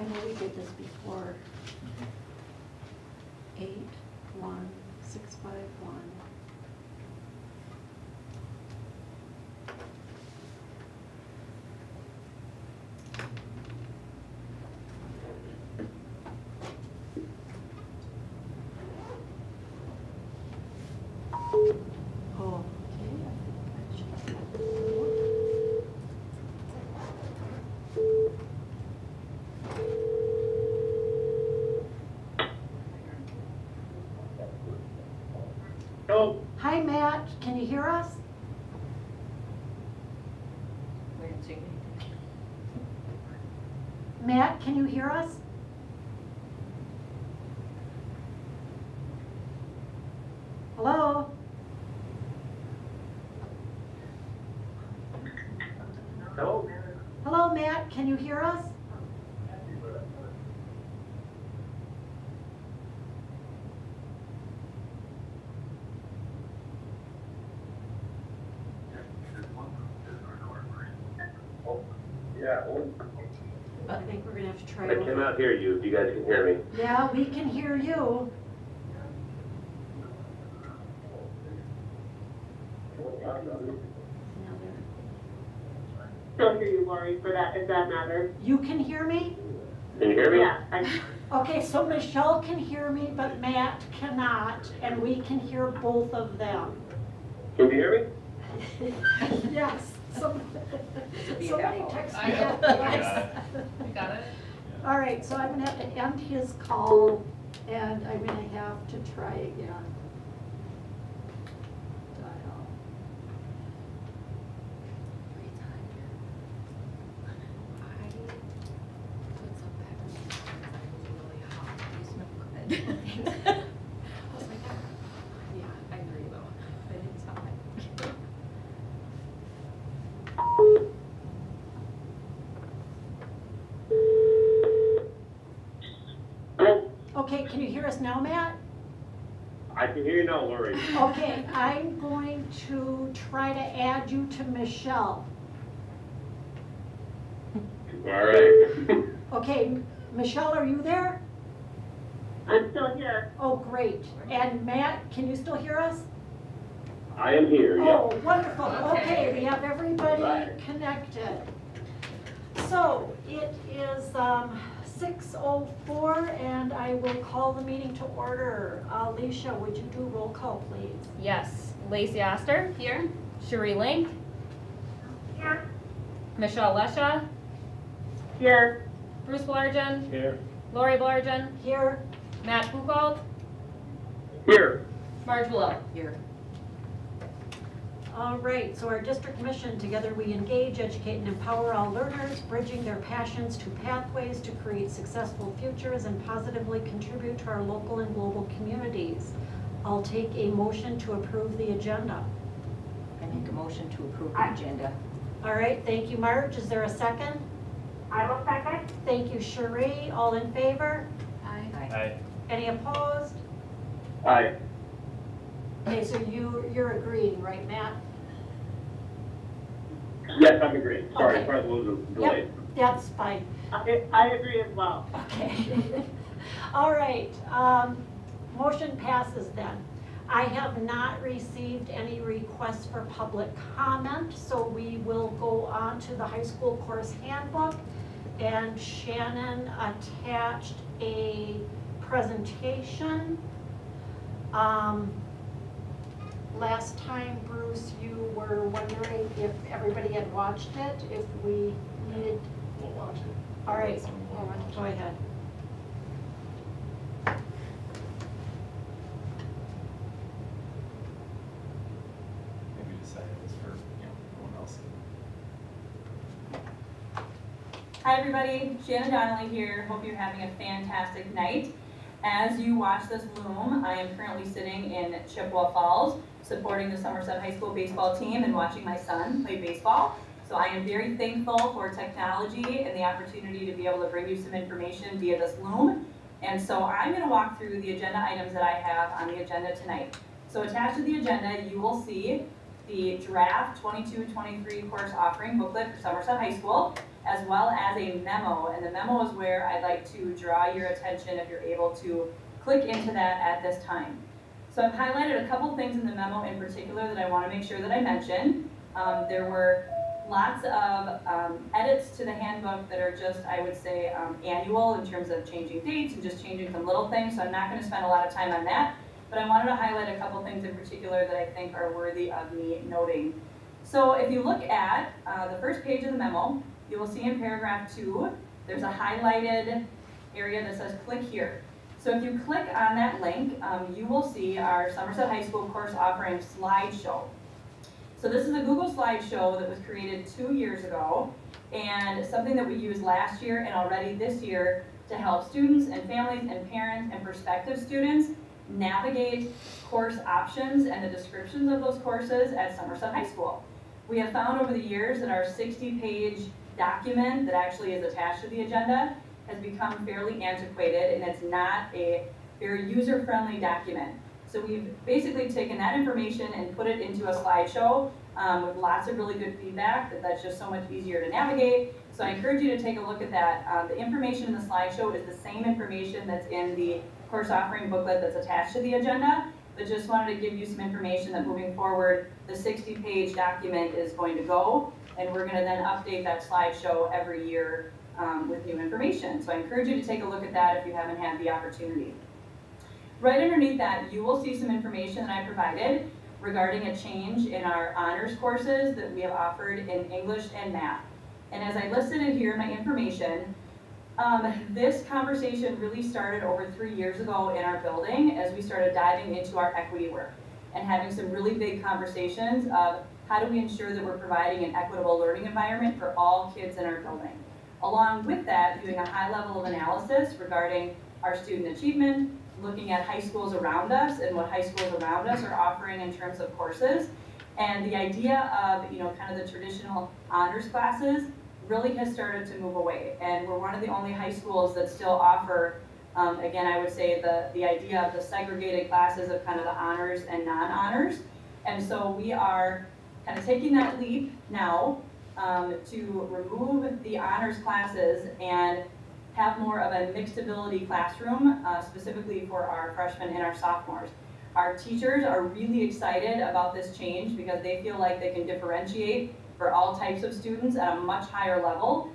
know we did this before. 81651. Oh, okay, I think I should have that one. Hello. Hi, Matt, can you hear us? Matt, can you hear us? Hello? Hello. Hello, Matt, can you hear us? Yeah. I think we're gonna have to try I over. cannot hear you. If you guys can hear me. Yeah, we can hear you. Still hear you, Lori, for that, if that matters. You can hear me? Can you hear me? Yeah, Okay, so Michelle can hear me, but Matt cannot, and we can hear both of them. Can you hear me? Yes, somebody text me I that. got Yes. You got it? All right, so I'm gonna have to end his call, and I'm gonna have to try again. Dial. Hello. Okay, can you hear us now, Matt? I can hear you now, Lori. Okay, I'm going to try to add you to Michelle. All right. Okay, Michelle, are you there? I'm still here. Oh, great. And Matt, can you still hear us? I am here. Oh, Yeah. wonderful. Okay, we have everybody Right. connected. So it is 6:04, and I will call the meeting to order. Alicia, would you do roll call, please? Yes. Lacey Oster. Here. Cherie Link. Here. Michelle Lesha. Here. Bruce Blargen. Here. Lori Blargen. Here. Matt Buchwald. Here. Marge Willow. Here. All right, so our district mission, together we engage, educate, and empower all learners, bridging their passions to pathways to create successful futures and positively contribute to our local and global communities. I'll take a motion to approve the agenda. I make a motion to approve the agenda. All right, thank you, Marge. Is there a second? I will second. Thank you, Cherie. All in favor? Aye. Any opposed? Aye. Okay, so you're agreeing, right, Matt? Yes, I'm agreeing. Sorry, Okay. for the little delay. Yep, that's fine. I agree as well. Okay. All right, motion passes then. I have not received any requests for public comment, so we will go on to the high school course handbook. And Shannon attached a presentation. Last time, Bruce, you were wondering if everybody had watched it, if we needed. We'll watch it. All right, go ahead. Maybe decide it was for, everyone else. Hi everybody, Shannon Donnelly here. Hope you're having a fantastic night. As you watch this loom, I am currently sitting in Chippewa Falls, supporting the Somerset High School baseball team and watching my son play baseball. So I am very thankful for technology and the opportunity to be able to bring you some information via this loom. And so I'm going to walk through the agenda items that I have on the agenda tonight. So attached to the agenda, you will see the draft 22-23 course offering booklet for Somerset High School, as well as a memo. And the memo is where I'd like to draw your attention if you're able to click into that at this time. So I've highlighted a couple things in the memo in particular that I want to make sure that I mention. There were lots of edits to the handbook that are just, I would say, annual in terms of changing dates and just changing some little things, so I'm not going to spend a lot of time on that. But I wanted to highlight a couple things in particular that I think are worthy of me noting. So if you look at the first page of the memo, you will see in paragraph 2, there's a highlighted area that says click here. So if you click on that link, you will see our Somerset High School course offering slideshow. So this is a Google slideshow that was created 2 years ago, and something that we used last year and already this year to help students and families and parents and prospective students navigate course options and the descriptions of those courses at Somerset High School. We have found over the years that our 60-page document that actually is attached to the agenda has become fairly antiquated, and it's not a very user-friendly document. So we've basically taken that information and put it into a slideshow with lots of really good feedback that's just so much easier to navigate. So I encourage you to take a look at that. The information in the slideshow is the same information that's in the course offering booklet that's attached to the agenda, but just wanted to give you some information that moving forward, the 60-page document is going to go, and we're going to then update that slideshow every year with new information. So I encourage you to take a look at that if you haven't had the opportunity. Right underneath that, you will see some information that I provided regarding a change in our honors courses that we have offered in English and math. And as I listed it here in my information, this conversation really started over 3 years ago in our building as we started diving into our equity work and having some really big conversations of how do we ensure that we're providing an equitable learning environment for all kids in our building. Along with that, doing a high level of analysis regarding our student achievement, looking at high schools around us and what high schools around us are offering in terms of courses. And the idea of, kind of the traditional honors classes really has started to move away. And we're one of the only high schools that still offer, again, I would say the idea of the segregated classes of kind of the honors and non-honors. And so we are kind of taking that leap now to remove the honors classes and have more of a mixed ability classroom, specifically for our freshmen and our sophomores. Our teachers are really excited about this change because they feel like they can differentiate for all types of students at a much higher level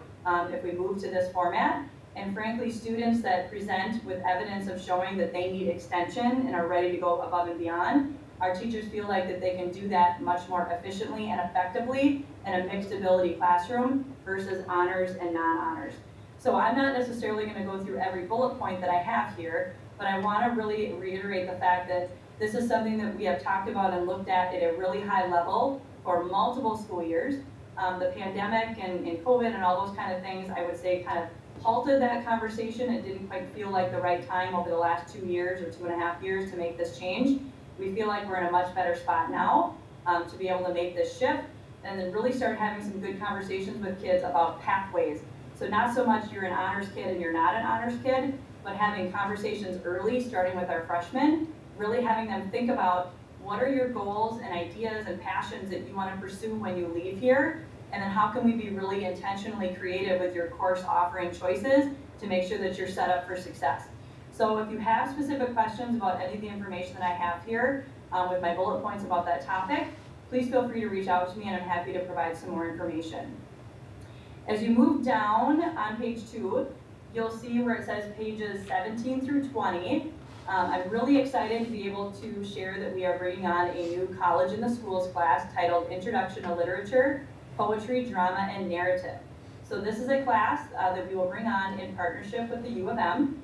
if we move to this format. And frankly, students that present with evidence of showing that they need extension and are ready to go above and beyond, our teachers feel like that they can do that much more efficiently and effectively in a mixed ability classroom versus honors and non-honors. So I'm not necessarily going to go through every bullet point that I have here, but I want to really reiterate the fact that this is something that we have talked about and looked at a really high level for multiple school years. The pandemic and COVID and all those kind of things, I would say, kind of halted that conversation. It didn't quite feel like the right time over the last 2 years or 2.5 years to make this change. We feel like we're in a much better spot now to be able to make this shift and then really start having some good conversations with kids about pathways. So not so much you're an honors kid and you're not an honors kid, but having conversations early, starting with our freshmen, really having them think about what are your goals and ideas and passions that you want to pursue when you leave here, and then how can we be really intentionally creative with your course offering choices to make sure that you're set up for success. So if you have specific questions about any of the information that I have here with my bullet points about that topic, please feel free to reach out to me and I'm happy to provide some more information. As you move down on page 2, you'll see where it says pages 17 through 20. I'm really excited to be able to share that we are bringing on a new College in the Schools class titled Introduction to Literature, Poetry, Drama, and Narrative. So this is a class that we will bring on in partnership with the U of M.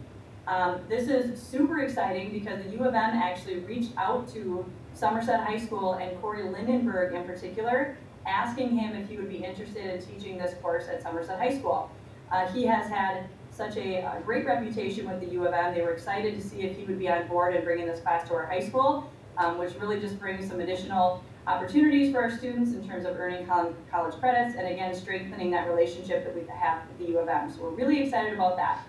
This is super exciting because the U of M actually reached out to Somerset High School and Corey Lindenberg in particular, asking him if he would be interested in teaching this course at Somerset High School. He has had such a great reputation with the U of M. They were excited to see if he would be on board and bringing this class to our high school, which really just brings some additional opportunities for our students in terms of earning college credits and again, strengthening that relationship that we have with the U of M. So we're really excited about that.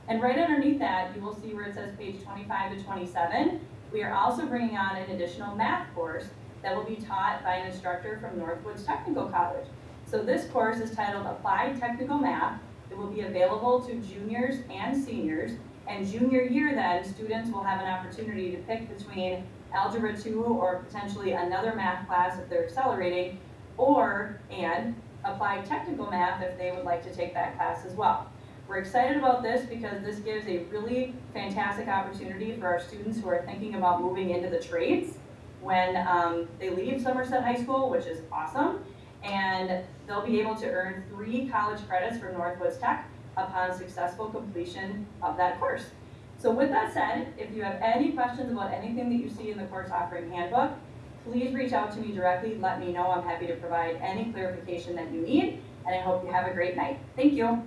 And right underneath that, you will see where it says page 25 to 27, we are also bringing on an additional math course that will be taught by an instructor from Northwoods Technical College. So this course is titled Applied Technical Math. It will be available to juniors and seniors. And junior year then, students will have an opportunity to pick between Algebra 2 or potentially another math class if they're accelerating, and Applied Technical Math if they would like to take that class as well. We're excited about this because this gives a really fantastic opportunity for our students who are thinking about moving into the trades when they leave Somerset High School, which is awesome. And they'll be able to earn 3 college credits from Northwoods Tech upon successful completion of that course. So with that said, if you have any questions about anything that you see in the course offering handbook, please reach out to me directly. Let me know. I'm happy to provide any clarification that you need, and I hope you have a great night. Thank you. All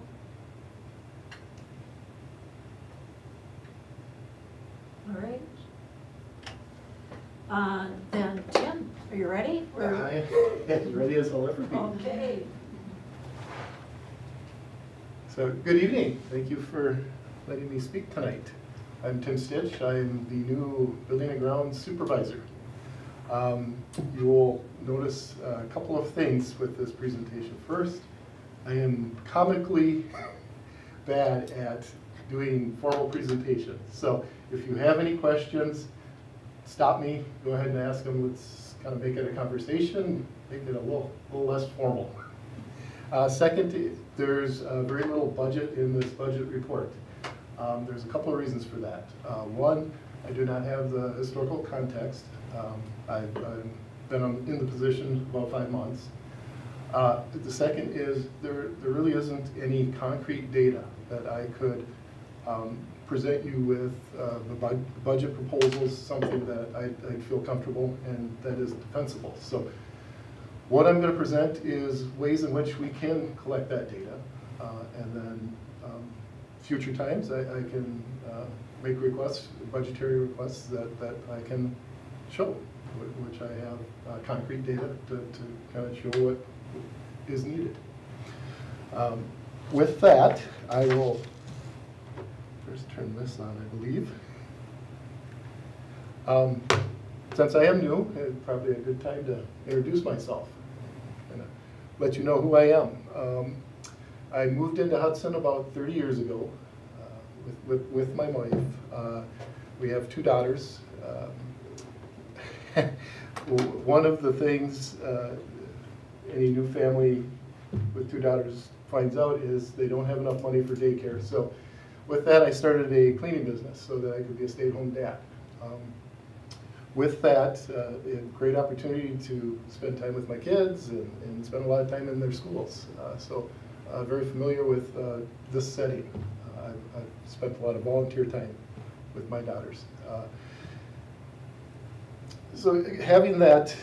right. Then Tim, are you ready? Hi, as ready as I'll ever be. Okay. So, good evening. Thank you for letting me speak tonight. I'm Tim Stitch. I'm the new Building and Grounds Supervisor. You will notice a couple of things with this presentation. First, I am comically bad at doing formal presentations. So if you have any questions, stop me, go ahead and ask them. Let's kind of make it a conversation, make it a little less formal. Second, there's very little budget in this budget report. There's a couple of reasons for that. One, I do not have the historical context. I've been in the position about 5 months. The second is there really isn't any concrete data that I could present you with. The budget proposals, something that I'd feel comfortable and that is defensible. So what I'm going to present is ways in which we can collect that data, and then future times I can make requests, budgetary requests that I can show, which I have concrete data to kind of show what is needed. With that, I will first turn this on, I believe. Since I am new, it's probably a good time to introduce myself and let you know who I am. I moved into Hudson about 30 years ago with my wife. We have 2 daughters. One of the things any new family with 2 daughters finds out is they don't have enough money for daycare. So with that, I started a cleaning business so that I could be a stay-at-home dad. With that, a great opportunity to spend time with my kids and spend a lot of time in their schools. So very familiar with this setting. I've spent a lot of volunteer time with my daughters. So having that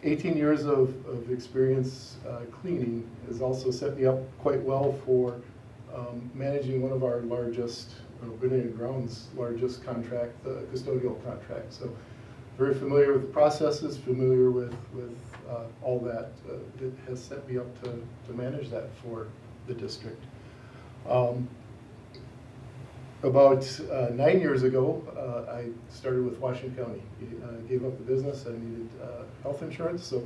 18 years of experience cleaning has also set me up quite well for managing one of our largest, Building and Grounds largest contract, the custodial contract. So very familiar with the processes, familiar with all that. It has set me up to manage that for the district. About 9 years ago, I started with Washington County. I gave up the business. I needed health insurance, so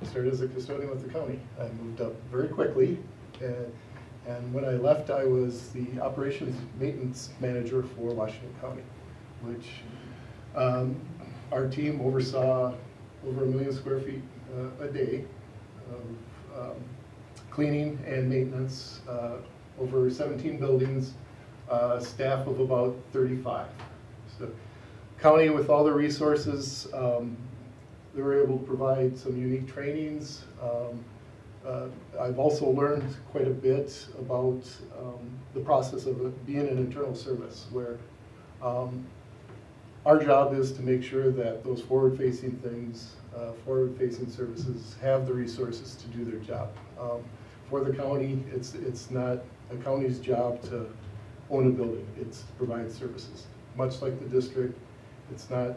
I started as a custodian with the county. I moved up very quickly, and when I left, I was the operations maintenance manager for Washington County, which our team oversaw over 1 million square feet a day of cleaning and maintenance, over 17 buildings, staff of about 35. So county, with all the resources, they were able to provide some unique trainings. I've also learned quite a bit about the process of being an internal service, where our job is to make sure that those forward-facing things, forward-facing services have the resources to do their job. For the county, it's not a county's job to own a building, it's to provide services. Much like the district, it's not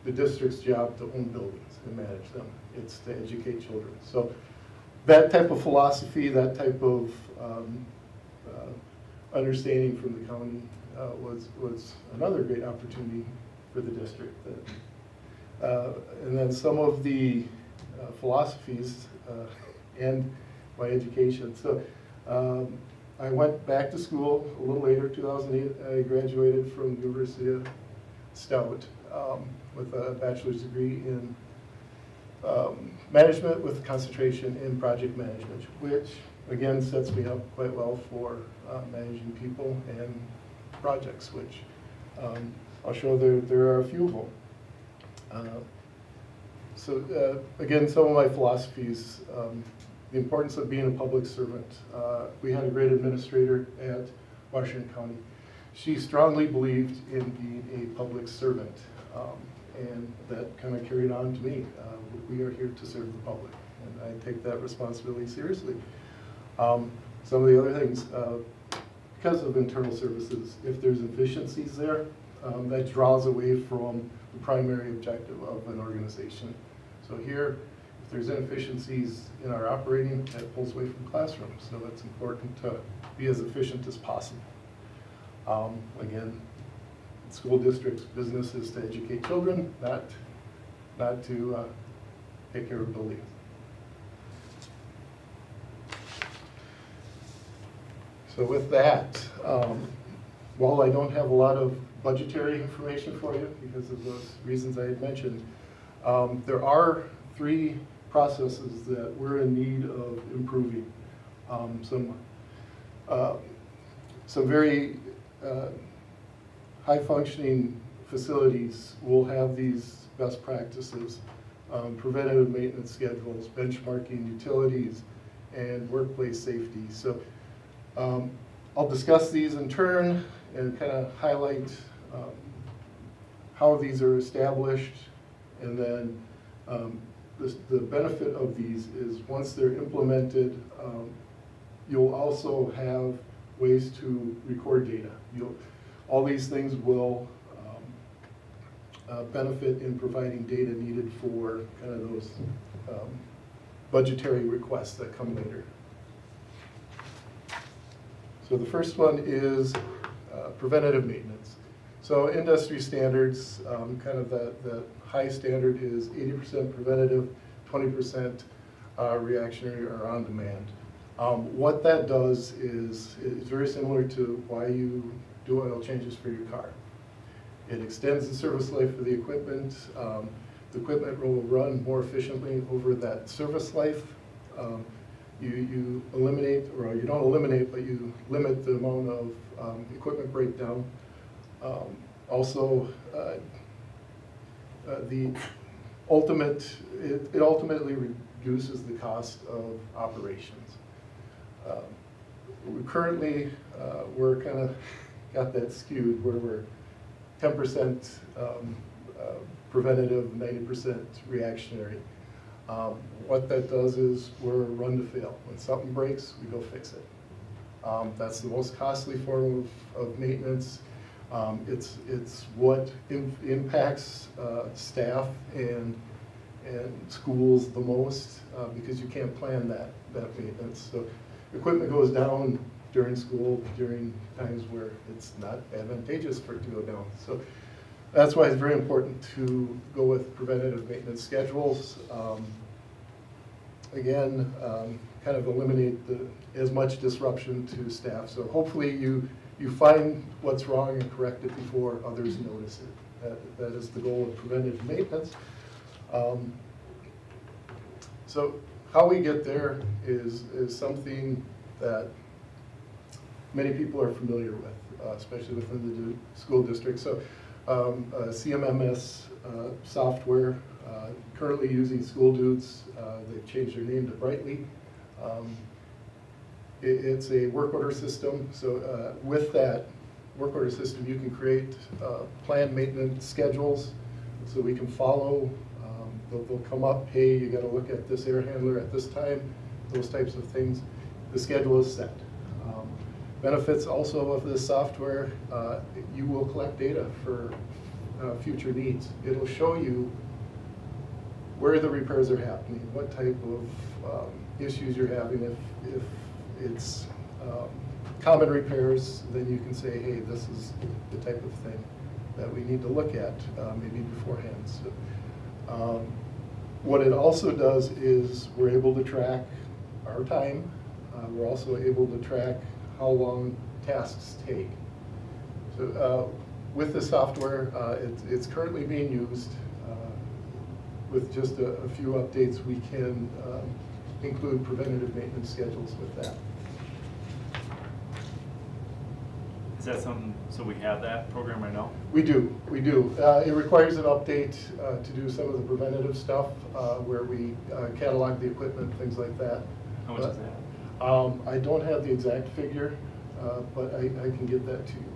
the district's job to own buildings and manage them, it's to educate children. So that type of philosophy, that type of understanding from the county was another great opportunity for the district. And then some of the philosophies and my education. So I went back to school a little later, 2008. I graduated from the University of Stout with a bachelor's degree in management with concentration in project management, which again sets me up quite well for managing people and projects, which I'll show there are a few of them. So again, some of my philosophies, the importance of being a public servant. We had a great administrator at Washington County. She strongly believed in being a public servant, and that kind of carried on to me. We are here to serve the public, and I take that responsibility seriously. Some of the other things, because of internal services, if there's efficiencies there, that draws away from the primary objective of an organization. So here, if there's inefficiencies in our operating, that pulls away from classrooms. So it's important to be as efficient as possible. Again, school districts' business is to educate children, not to take care of buildings. So with that, while I don't have a lot of budgetary information for you because of those reasons I had mentioned, there are 3 processes that we're in need of improving. Some very high-functioning facilities will have these best practices, preventative maintenance schedules, benchmarking utilities, and workplace safety. So I'll discuss these in turn and kind of highlight how these are established, and then the benefit of these is once they're implemented, you'll also have ways to record data. All these things will benefit in providing data needed for kind of those budgetary requests that come later. So the first one is preventative maintenance. So industry standards, kind of the high standard is 80% preventative, 20% reactionary or on demand. What that does is very similar to why you do oil changes for your car. It extends the service life of the equipment. The equipment will run more efficiently over that service life. You eliminate, or you don't eliminate, but you limit the amount of equipment breakdown. Also, it ultimately reduces the cost of operations. We're kind of got that skewed where we're 10% preventative, 90% reactionary. What that does is we're run to fail. When something breaks, we go fix it. That's the most costly form of maintenance. It's what impacts staff and schools the most because you can't plan that maintenance. So equipment goes down during school, during times where it's not advantageous for it to go down. So that's why it's very important to go with preventative maintenance schedules. Again, kind of eliminate as much disruption to staff. So hopefully you find what's wrong and correct it before others notice it. That is the goal of preventative maintenance. So how we get there is something that many people are familiar with, especially within the school district. So CMMS software, currently using School Dudes. They've changed their name to Brightly. It's a work order system. So with that work order system, you can create planned maintenance schedules so we can follow. They'll come up, hey, you got to look at this air handler at this time, those types of things. The schedule is set. Benefits also of this software, you will collect data for future needs. It'll show you where the repairs are happening, what type of issues you're having. If it's common repairs, then you can say, hey, this is the type of thing that we need to look at maybe beforehand. So What it also does is we're able to track our time. We're also able to track how long tasks take. So with the software, it's currently being used. With just a few updates, we can include preventative maintenance schedules with that. Is that something, so we have that program right now? We do. It requires an update to do some of the preventative stuff where we catalog the equipment, things like that. How much is that? I don't have the exact figure, but I can get that to you.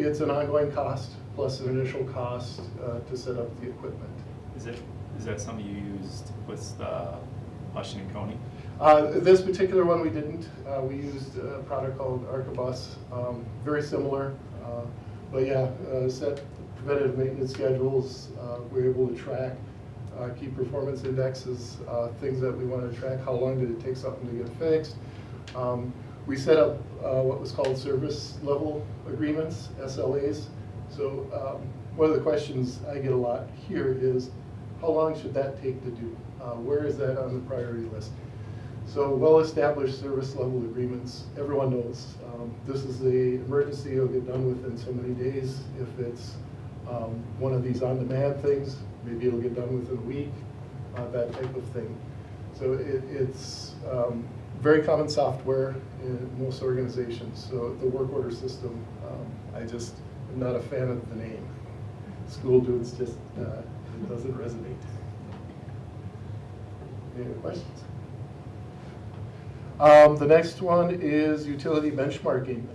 It's an ongoing cost plus an initial cost to set up the equipment. Is that something you used with Washington County? This particular one we didn't. We used a product called Archibus, very similar. But yeah, set preventative maintenance schedules. We're able to track key performance indexes, things that we want to track. How long did it take something to get fixed? We set up what was called service level agreements, SLAs. So one of the questions I get a lot here is, how long should that take to do? Where is that on the priority list? So well-established service level agreements, everyone knows. This is the emergency, it'll get done within so many days. If it's one of these on-demand things, maybe it'll get done within a week, that type of thing. So it's very common software in most organizations. So the work order system, I just am not a fan of the name. School dudes just, it doesn't resonate. Any other questions? The next one is utility benchmarking.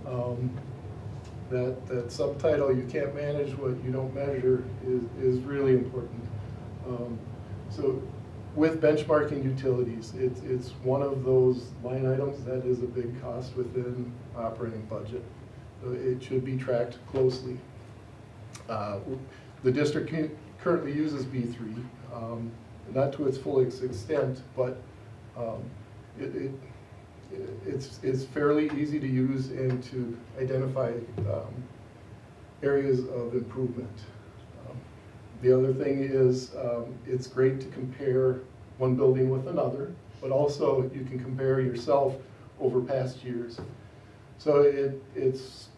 That subtitle, you can't manage what you don't measure, is really important. So with benchmarking utilities, it's one of those line items that is a big cost within operating budget. So it should be tracked closely. The district currently uses B3, not to its full extent, but it's fairly easy to use and to identify areas of improvement. The other thing is it's great to compare one building with another, but also you can compare yourself over past years. So it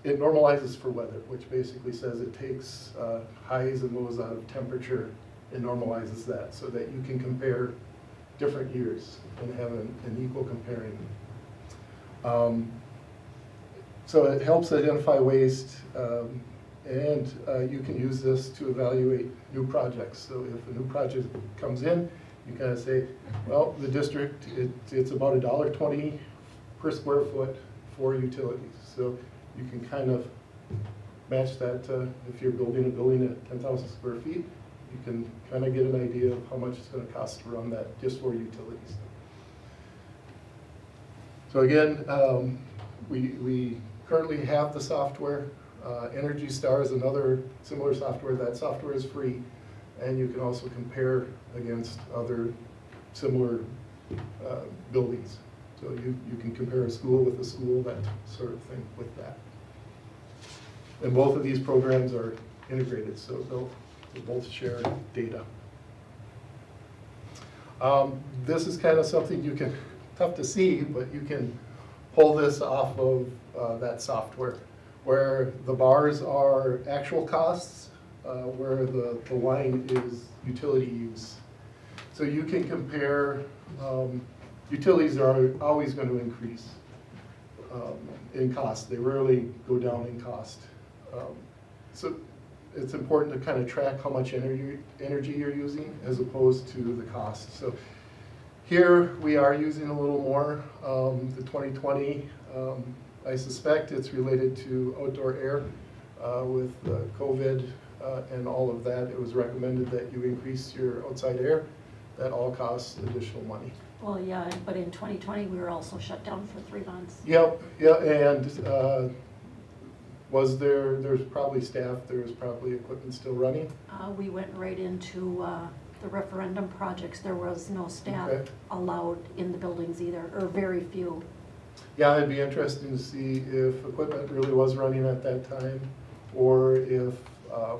normalizes for weather, which basically says it takes highs and lows out of temperature and normalizes that so that you can compare different years and have an equal comparing. So it helps identify waste, and you can use this to evaluate new projects. So if a new project comes in, you kind of say, well, the district, it's about $1.20 per square foot for utilities. So you can kind of match that if you're building a building at 10,000 square feet, you can kind of get an idea of how much it's going to cost to run that just for utilities. So again, we currently have the software. Energy Star is another similar software. That software is free, and you can also compare against other similar buildings. So you can compare a school with a school, that sort of thing with that. And both of these programs are integrated, so they'll both share data. This is kind of something you can, tough to see, but you can pull this off of that software, where the bars are actual costs, where the line is utility use. So you can compare, utilities are always going to increase in cost. They rarely go down in cost. So it's important to kind of track how much energy you're using as opposed to the cost. So here we are using a little more. The 2020, I suspect it's related to outdoor air with COVID and all of that. It was recommended that you increase your outside air. That all costs additional money. Well, yeah, but in 2020, we were also shut down for 3 months. Yep, yeah, and there's probably staff, there's probably equipment still running? We went right into the referendum projects. There was no staff Okay. allowed in the buildings either, or very few. Yeah, it'd be interesting to see if equipment really was running at that time, or if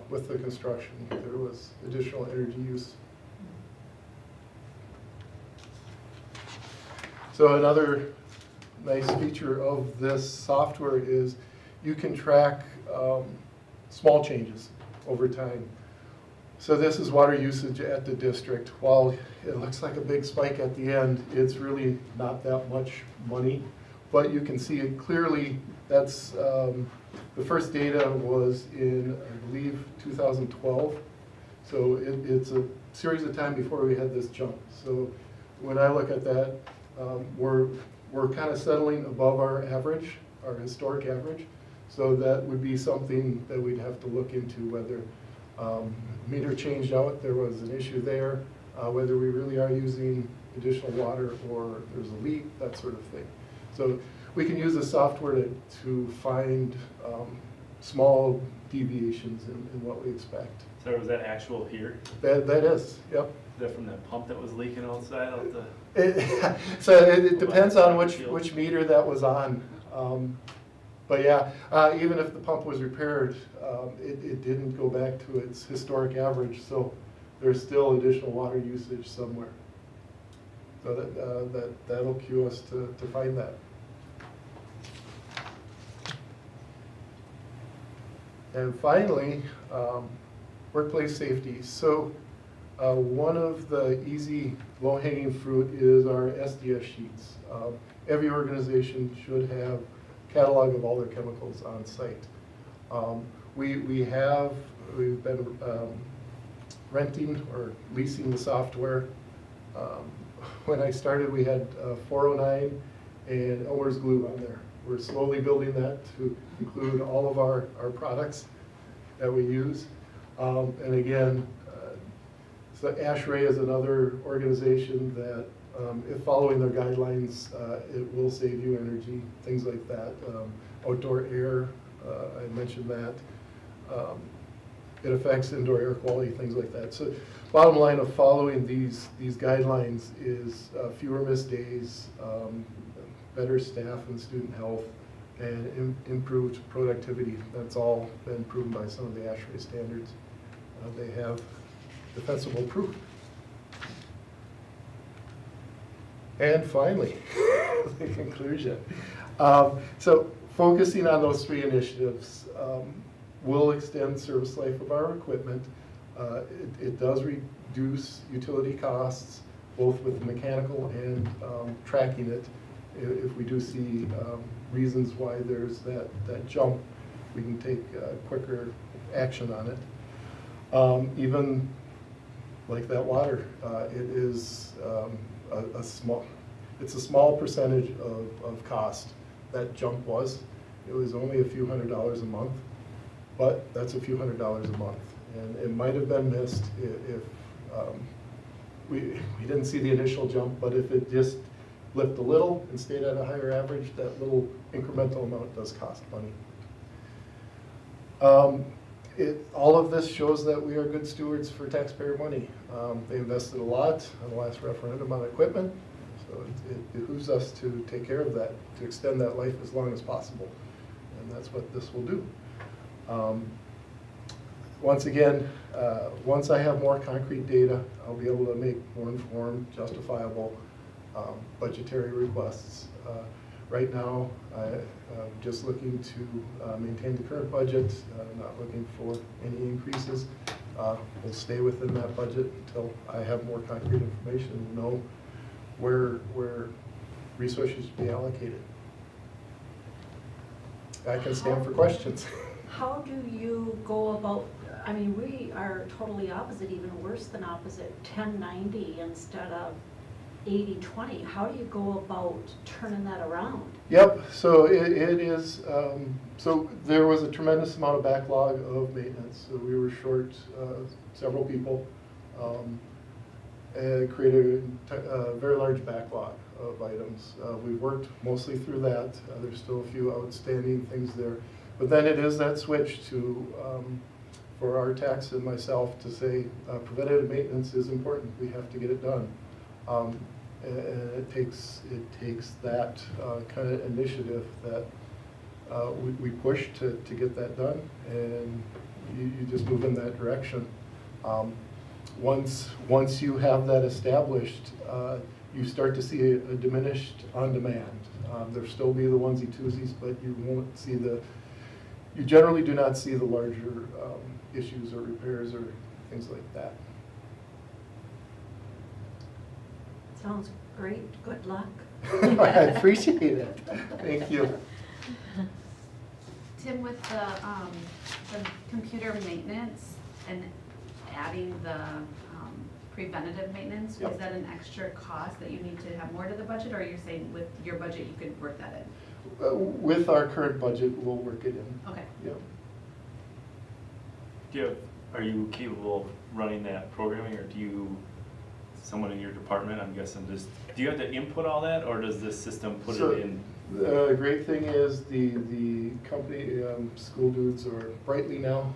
with the construction. There was additional energy use. So another nice feature of this software is you can track small changes over time. So this is water usage at the district. While it looks like a big spike at the end, it's really not that much money. But you can see it clearly. That's the first data was in, I believe, 2012. So it's a series of time before we had this jump. So when I look at that, we're kind of settling above our average, our historic average. So that would be something that we'd have to look into, whether meter changed out, there was an issue there, whether we really are using additional water or there's a leak, that sort of thing. So we can use the software to find small deviations in what we expect. So was that actual here? That is, yep. Is that from that pump that was leaking outside of the? So it depends on which meter that was on. But yeah, even if the pump was repaired, it didn't go back to its historic average, so there's still additional water usage somewhere. So that'll cue us to find that. And finally, workplace safety. So one of the easy low-hanging fruit is our SDS sheets. Every organization should have a catalog of all their chemicals on site. We've been renting or leasing the software. When I started, we had 409 and Elmer's glue on there. We're slowly building that to include all of our products that we use. And again, so ASHRAE is another organization that, if following their guidelines, it will save you energy, things like that. Outdoor air, I mentioned that. It affects indoor air quality, things like that. So bottom line of following these guidelines is fewer missed days, better staff and student health, and improved productivity. That's all been proven by some of the ASHRAE standards. They have defensible proof. And finally, the conclusion. So focusing on those three initiatives will extend service life of our equipment. It does reduce utility costs, both with mechanical and tracking it. If we do see reasons why there's that jump, we can take quicker action on it. Even like that water, it is it's a small percentage of cost. That jump was. It was only a few $100s a month, but that's a few $100s a month. And it might have been missed if we didn't see the initial jump, but if it just lift a little and stayed at a higher average, that little incremental amount does cost money. All of this shows that we are good stewards for taxpayer money. They invested a lot on the last referendum on equipment, so it behooves us to take care of that, to extend that life as long as possible. And that's what this will do. Once again, once I have more concrete data, I'll be able to make more informed, justifiable budgetary requests. Right now, I'm just looking to maintain the current budget, not looking for any increases. We'll stay within that budget until I have more concrete information and know where resources should be allocated. I can stand for questions. How do you go about, I mean, we are totally opposite, even worse than opposite, 1090 instead of 80-20. How do you go about turning that around? Yep, so it is, so there was a tremendous amount of backlog of maintenance. So we were short several people, and it created a very large backlog of items. We've worked mostly through that. There's still a few outstanding things there. But then it is that switch to, for our tax and myself to say, preventative maintenance is important. We have to get it done. And it takes that kind of initiative that we push to get that done, and you just move in that direction. Once you have that established, you start to see a diminished on-demand. There'll still be the onesie-twosies, but you generally do not see the larger issues or repairs or things like that. Sounds great, good luck. I appreciate it. Thank you. Tim, with the computer maintenance and adding the preventative maintenance, Yep. is that an extra cost that you need to have more to the budget, or you're saying with your budget you could work that in? With our current budget, we'll work it in. Okay. Yep. Are you capable of running that programming, or someone in your department, I'm guessing, do you have to input all that, or does this system put So, it in? The great thing is the company, School Dudes or Brightly now,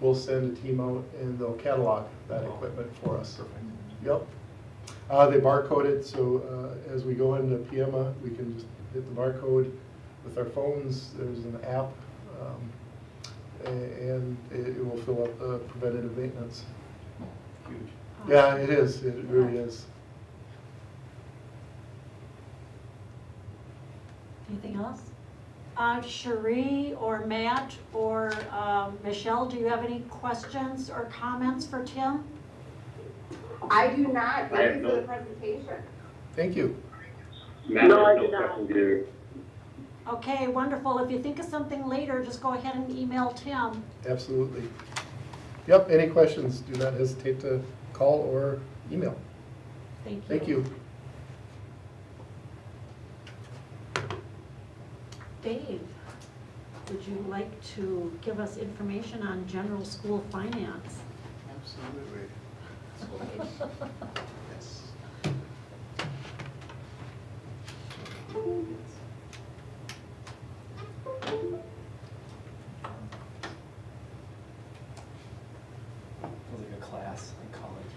will send a team out and they'll catalog that equipment for us. Perfect. Yep. They barcode it, so as we go into PMA, we can just hit the barcode with our phones. There's an app, and it will fill up the preventative maintenance. Huge. Yeah, it is. It really is. Anything else? Cherie or Matt or Michelle, do you have any questions or comments for Tim? I do not. I have Thank you no- for the presentation. Thank you. Matt, No, I there's do no not. questions either. Okay, wonderful. If you think of something later, just go ahead and email Tim. Absolutely. Yep, any questions, do not hesitate to call or email. Thank you. Thank you. Dave, would you like to give us information on general school finance? Absolutely. Yes. Sounds like a class in college.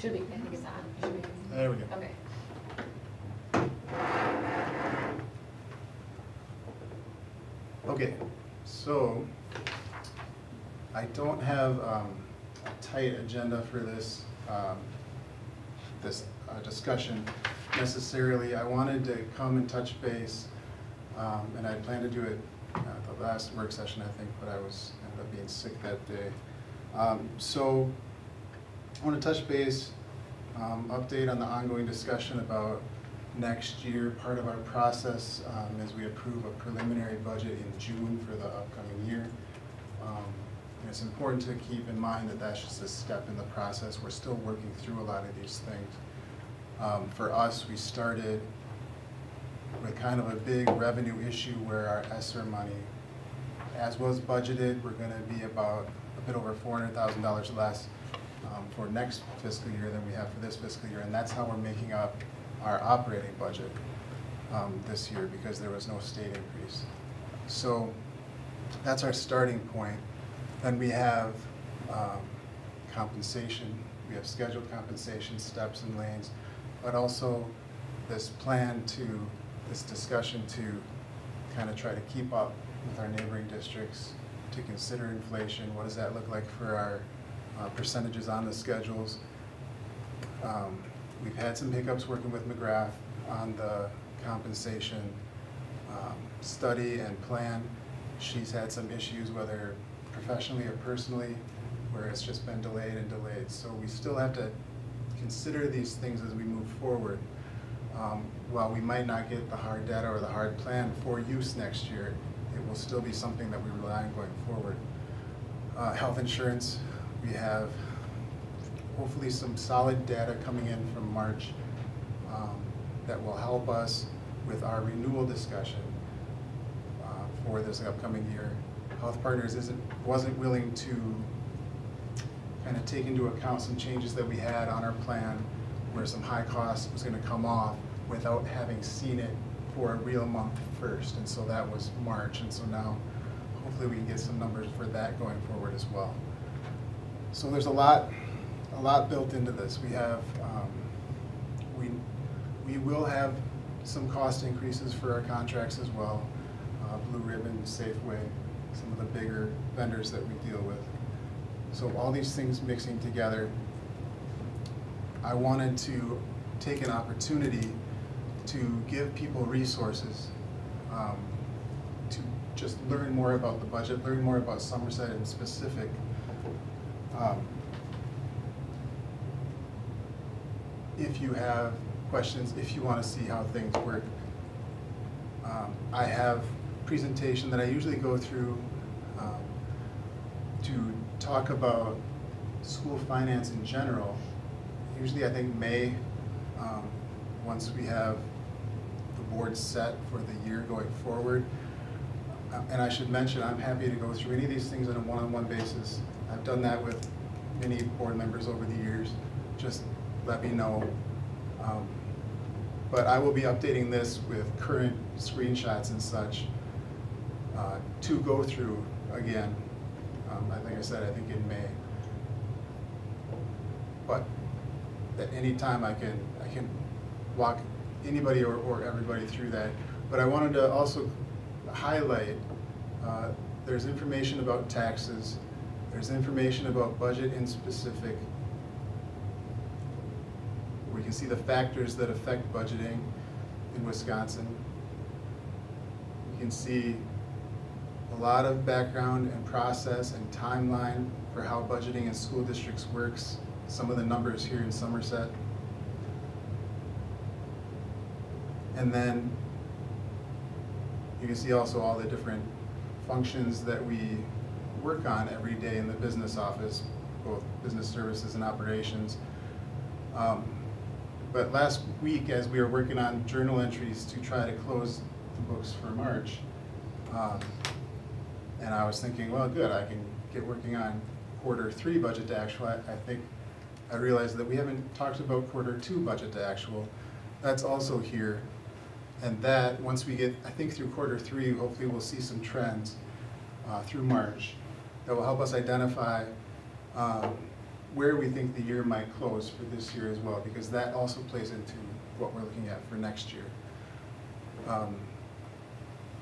Should be, I think it's on. Should be. There we go. Okay. Okay, so I don't have a tight agenda for this discussion necessarily. I wanted to come and touch base, and I planned to do it at the last work session, I think, but I ended up being sick that day. So I want to touch base, update on the ongoing discussion about next year. Part of our process is we approve a preliminary budget in June for the upcoming year. And it's important to keep in mind that that's just a step in the process. We're still working through a lot of these things. For us, we started with kind of a big revenue issue where our ESSER money, as was budgeted, we're going to be about a bit over $400,000 less for next fiscal year than we have for this fiscal year, and that's how we're making up our operating budget this year because there was no state increase. So that's our starting point. Then we have compensation. We have scheduled compensation steps and lanes, but also this discussion to kind of try to keep up with our neighboring districts, to consider inflation. What does that look like for our percentages on the schedules? We've had some hiccups working with McGrath on the compensation study and plan. She's had some issues, whether professionally or personally, where it's just been delayed and delayed. So we still have to consider these things as we move forward. While we might not get the hard data or the hard plan for use next year, it will still be something that we rely on going forward. Health insurance, we have hopefully some solid data coming in from March that will help us with our renewal discussion for this upcoming year. Health Partners wasn't willing to kind of take into account some changes that we had on our plan where some high cost was going to come off without having seen it for a real month first, and so that was March, and so now hopefully we can get some numbers for that going forward as well. So there's a lot built into this. We have we will have some cost increases for our contracts as well. Blue Ribbon, Safeway, some of the bigger vendors that we deal with. So all these things mixing together, I wanted to take an opportunity to give people resources, to just learn more about the budget, learn more about Somerset in specific. If you have questions, if you want to see how things work, I have a presentation that I usually go through to talk about school finance in general. Usually I think May, once we have the board set for the year going forward. And I should mention, I'm happy to go through any of these things on a one-on-one basis. I've done that with many board members over the years. Just let me know. But I will be updating this with current screenshots and such to go through again. Like I said, I think in May. But at any time I can walk anybody or everybody through that. But I wanted to also highlight, there's information about taxes, there's information about budget in specific. We can see the factors that affect budgeting in Wisconsin. You can see a lot of background and process and timeline for how budgeting in school districts works, some of the numbers here in Somerset. And then you can see also all the different functions that we work on every day in the business office, both business services and operations. But last week, as we were working on journal entries to try to close the books for March, and I was thinking, well, good, I can get working on Q3 budget to actual. I realized that we haven't talked about Q2 budget to actual. That's also here. And that, once we get, I think through Q3, hopefully we'll see some trends through March that will help us identify where we think the year might close for this year as well, because that also plays into what we're looking at for next year.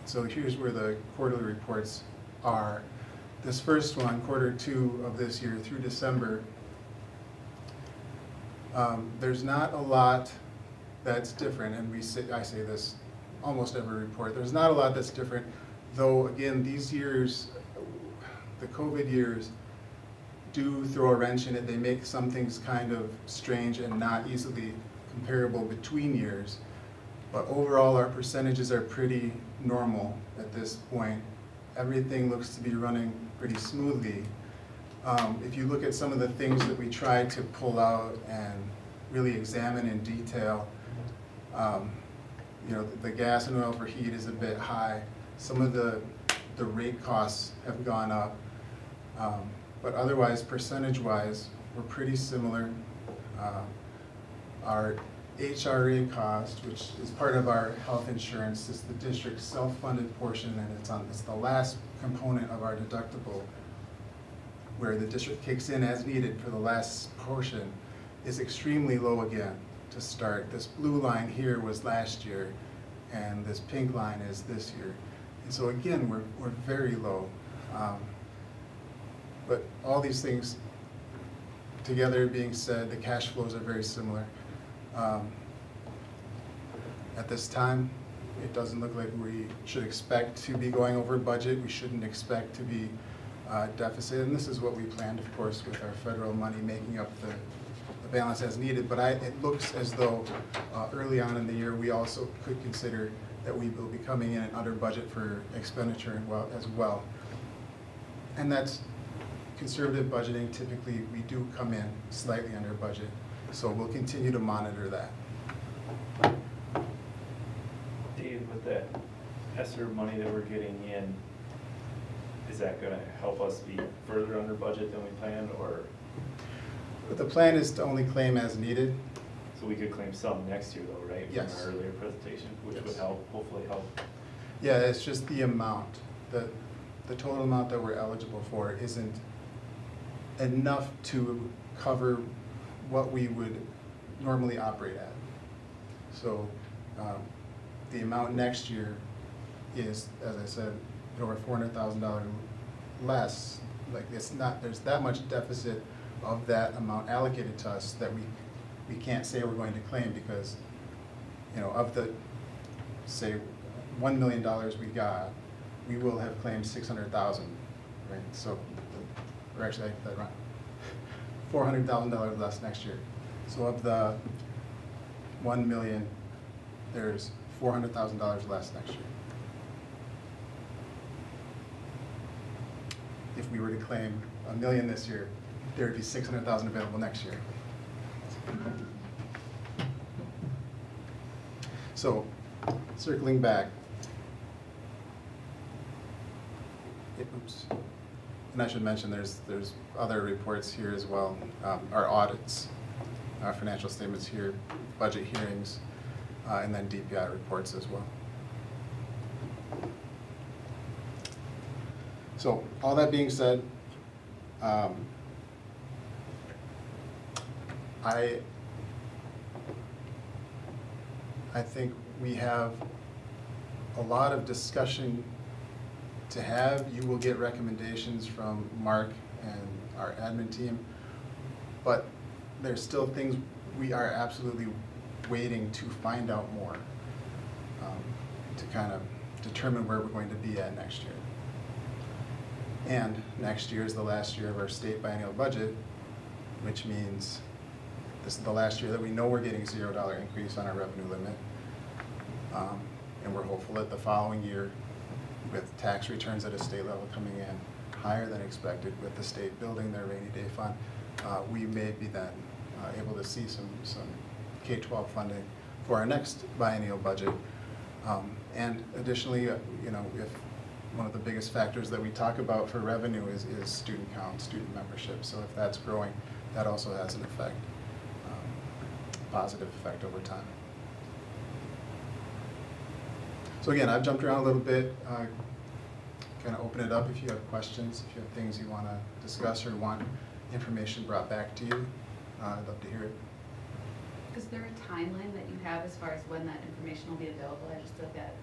So here's where the quarterly reports are. This first one, Q2 of this year through December, there's not a lot that's different, and I say this almost every report. There's not a lot that's different, though again, these years, the COVID years, do throw a wrench in it. They make some things kind of strange and not easily comparable between years. But overall, our percentages are pretty normal at this point. Everything looks to be running pretty smoothly. If you look at some of the things that we tried to pull out and really examine in detail, the gas and oil for heat is a bit high. Some of the rate costs have gone up. But otherwise, percentage-wise, we're pretty similar. Our HRA cost, which is part of our health insurance, is the district's self-funded portion, and it's the last component of our deductible, where the district kicks in as needed for the last portion, is extremely low again to start. This blue line here was last year, and this pink line is this year. And so again, we're very low. But all these things together being said, the cash flows are very similar. At this time, it doesn't look like we should expect to be going over budget. We shouldn't expect to be deficit, and this is what we planned, of course, with our federal money making up the balance as needed. But it looks as though early on in the year, we also could consider that we will be coming in under budget for expenditure as well. And that's conservative budgeting. Typically, we do come in slightly under budget, so we'll continue to monitor that. Dave, with that ESSER money that we're getting in, is that gonna help us be further under budget than we planned, or? But the plan is to only claim as needed. So we could claim some next year though, right? Yes. From our earlier presentation, which would help, hopefully help. Yeah, it's just the amount. The total amount that we're eligible for isn't enough to cover what we would normally operate at. So the amount next year is, as I said, over $400,000 less, like it's not, there's that much deficit of that amount allocated to us that we can't say we're going to claim because, you know, of the, say, $1 million we got, we will have claimed 600,000, right? So, or actually, I got that wrong. $400,000 less next year. So of the 1 million, there's $400,000 less next year. If we were to claim $1 million this year, there would be 600,000 available next year. So, circling back. Oops. And I should mention there's other reports here as well. Our audits, our financial statements here, budget hearings, and then DPI reports as well. So all that being said, I think we have a lot of discussion to have. You will get recommendations from Mark and our admin team, but there's still things we are absolutely waiting to find out more to kind of determine where we're going to be at next year. And next year is the last year of our state biennial budget, which means this is the last year that we know we're getting $0 increase on our revenue limit. And we're hopeful that the following year, with tax returns at a state level coming in higher than expected, with the state building their rainy day fund, we may be then able to see some K-12 funding for our next biennial budget. And additionally, you know, if one of the biggest factors that we talk about for revenue is student count, student membership. So if that's growing, that also has an effect, positive effect over time. So again, I've jumped around a little bit, kind of open it up if you have questions, if you have things you want to discuss or want information brought back to you, I'd love to hear it. Is there a timeline that you have as far as when that information will be available? I just look at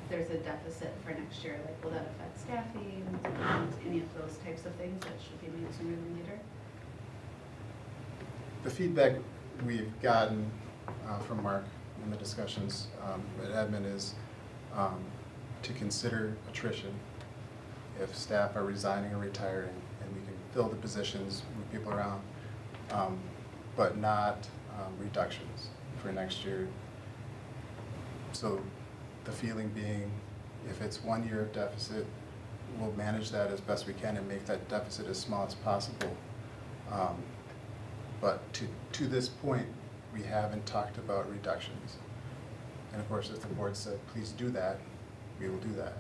if there's a deficit for next year, like will that affect staffing and any of those types of things that should be made sooner than later? The feedback we've gotten from Mark in the discussions at admin is to consider attrition if staff are resigning or retiring, and we can fill the positions, move people around, but not reductions for next year. So the feeling being, if it's 1 year of deficit, we'll manage that as best we can and make that deficit as small as possible. But to this point, we haven't talked about reductions. And of course, if the board said, please do that, we will do that.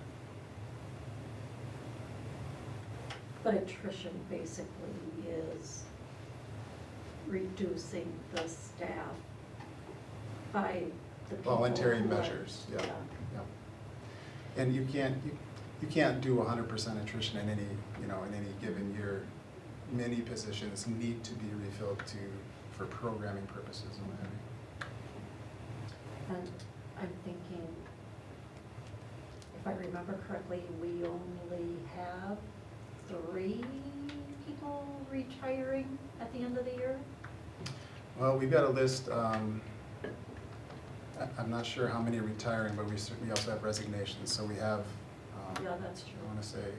But attrition basically is reducing the staff by the people. Voluntary who are- measures, yeah. And you can't do 100% attrition in any, you know, in any given year. Many positions need to be refilled for programming purposes and what have you. And I'm thinking, if I remember correctly, we only have 3 people retiring at the end of the year? Well, we've got a list, I'm not sure how many are retiring, but we also have resignations, so we have, Yeah, that's true. I want to say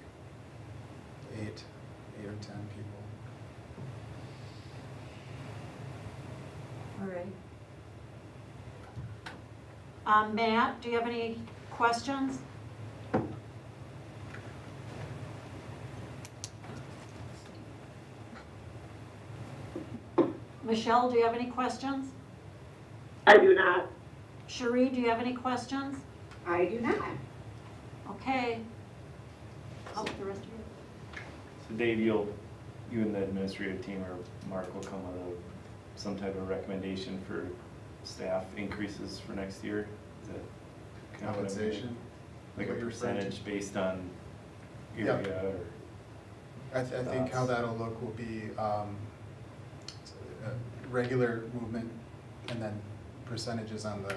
8 or 10 people. All right. Matt, do you have any questions? Michelle, do you have any questions? I do not. Cherie, do you have any questions? I do not. Okay. How about the rest of you? So Dave, you and the administrative team or Mark will come with some type of recommendation for staff increases for next year? Is that kind of what I'm hearing? Compensation? Like a What you're referring to? percentage based on Yeah. area or? I think how that'll look will be regular movement and then percentages on the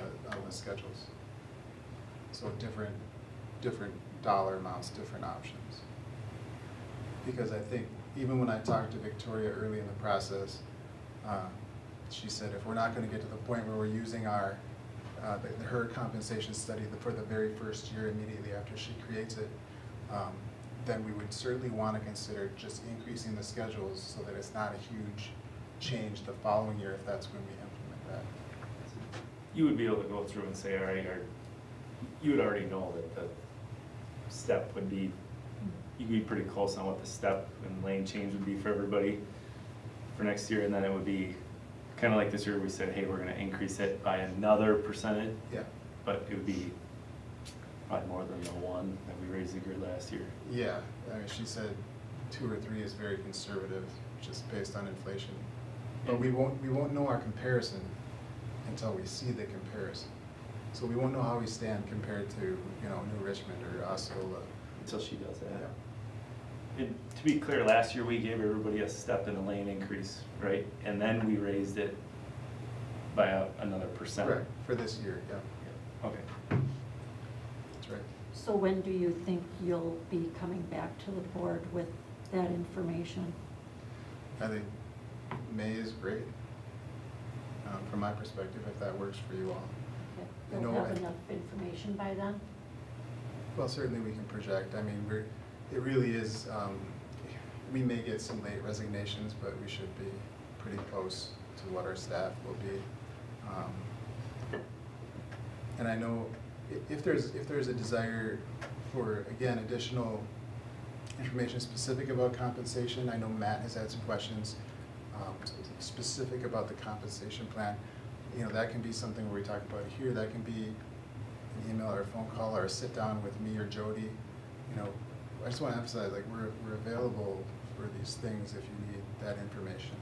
schedules. So different dollar amounts, different options. Because I think, even when I talked to Victoria early in the process, she said if we're not gonna get to the point where we're using her compensation study for the very first year immediately after she creates it, then we would certainly wanna consider just increasing the schedules so that it's not a huge change the following year if that's when we implement that. You would be able to go through and say, all right, you would already know that the step would be, you'd be pretty close on what the step and lane change would be for everybody for next year, and then it would be kind of like this year, we said, hey, we're gonna increase it by another percentage, Yeah. but it would be probably more than the one that we raised the grid last year. Yeah, I mean, she said 2 or 3 is very conservative, just based on inflation. But we won't know our comparison until we see the comparison. So we won't know how we stand compared to, you know, New Richmond or Osceola. Until she does that. Yeah. And to be clear, last year we gave everybody a step in the lane increase, right? And then we raised it by another percent. Correct, for this year, yeah, Okay. that's right. So when do you think you'll be coming back to the board with that information? I think May is great, from my perspective, if that works for you all. Okay. You You'll know, have enough information by then? Well, certainly we can project. I mean, it really is, we may get some late resignations, but we should be pretty close to what our staff will be. And I know if there's a desire for, again, additional information specific about compensation, I know Matt has had some questions specific about the compensation plan. You know, that can be something where we talk about it here. That can be an email or a phone call or a sit down with me or Jody. You know, I just want to emphasize, like, we're available for these things if you need that information.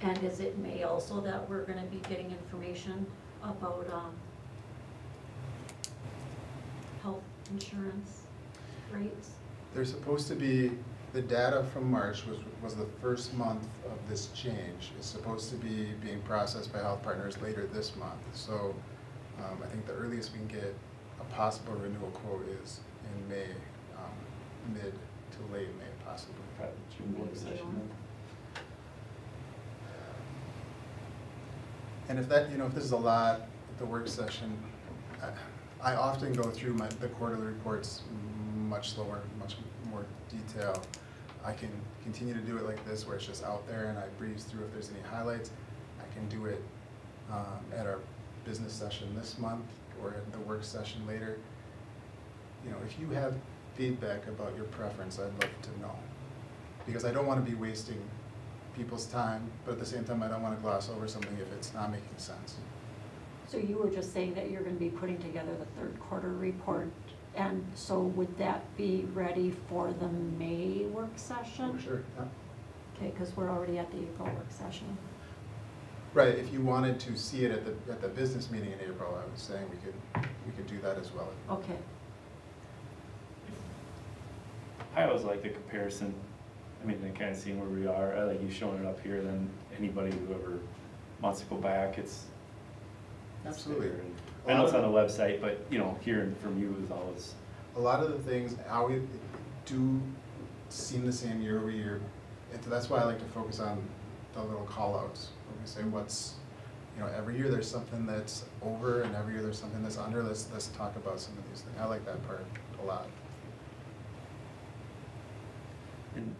And is it May also that we're gonna be getting information about, health insurance rates? There's supposed to be, the data from March was the first month of this change. It's supposed to be being processed by health partners later this month. So I think the earliest we can get a possible renewal quote is in May, mid to late May possibly. Probably June work session then. And if that, you know, if this is a lot, the work session, I often go through the quarterly reports much slower, much more detail. I can continue to do it like this, where it's just out there and I breeze through if there's any highlights. I can do it at our business session this month or at the work session later. You know, if you have feedback about your preference, I'd love to know. Because I don't want to be wasting people's time, but at the same time, I don't want to gloss over something if it's not making sense. So you were just saying that you're gonna be putting together the third quarter report, and so would that be ready for the May work session? For sure, yeah. Okay, because we're already at the April work session. Right, if you wanted to see it at the business meeting in April, I was saying we could do that as well. Okay. I always like the comparison. I mean, kind of seeing where we are. I like you showing it up here, then anybody who ever wants to go back, it's Absolutely. there. And I know it's on the website, but, you know, hearing from you is always. A lot of the things always do seem the same year over year. And so that's why I like to focus on the little call-outs. When we say what's, you know, every year there's something that's over and every year there's something that's under. Let's talk about some of these things. I like that part a lot. And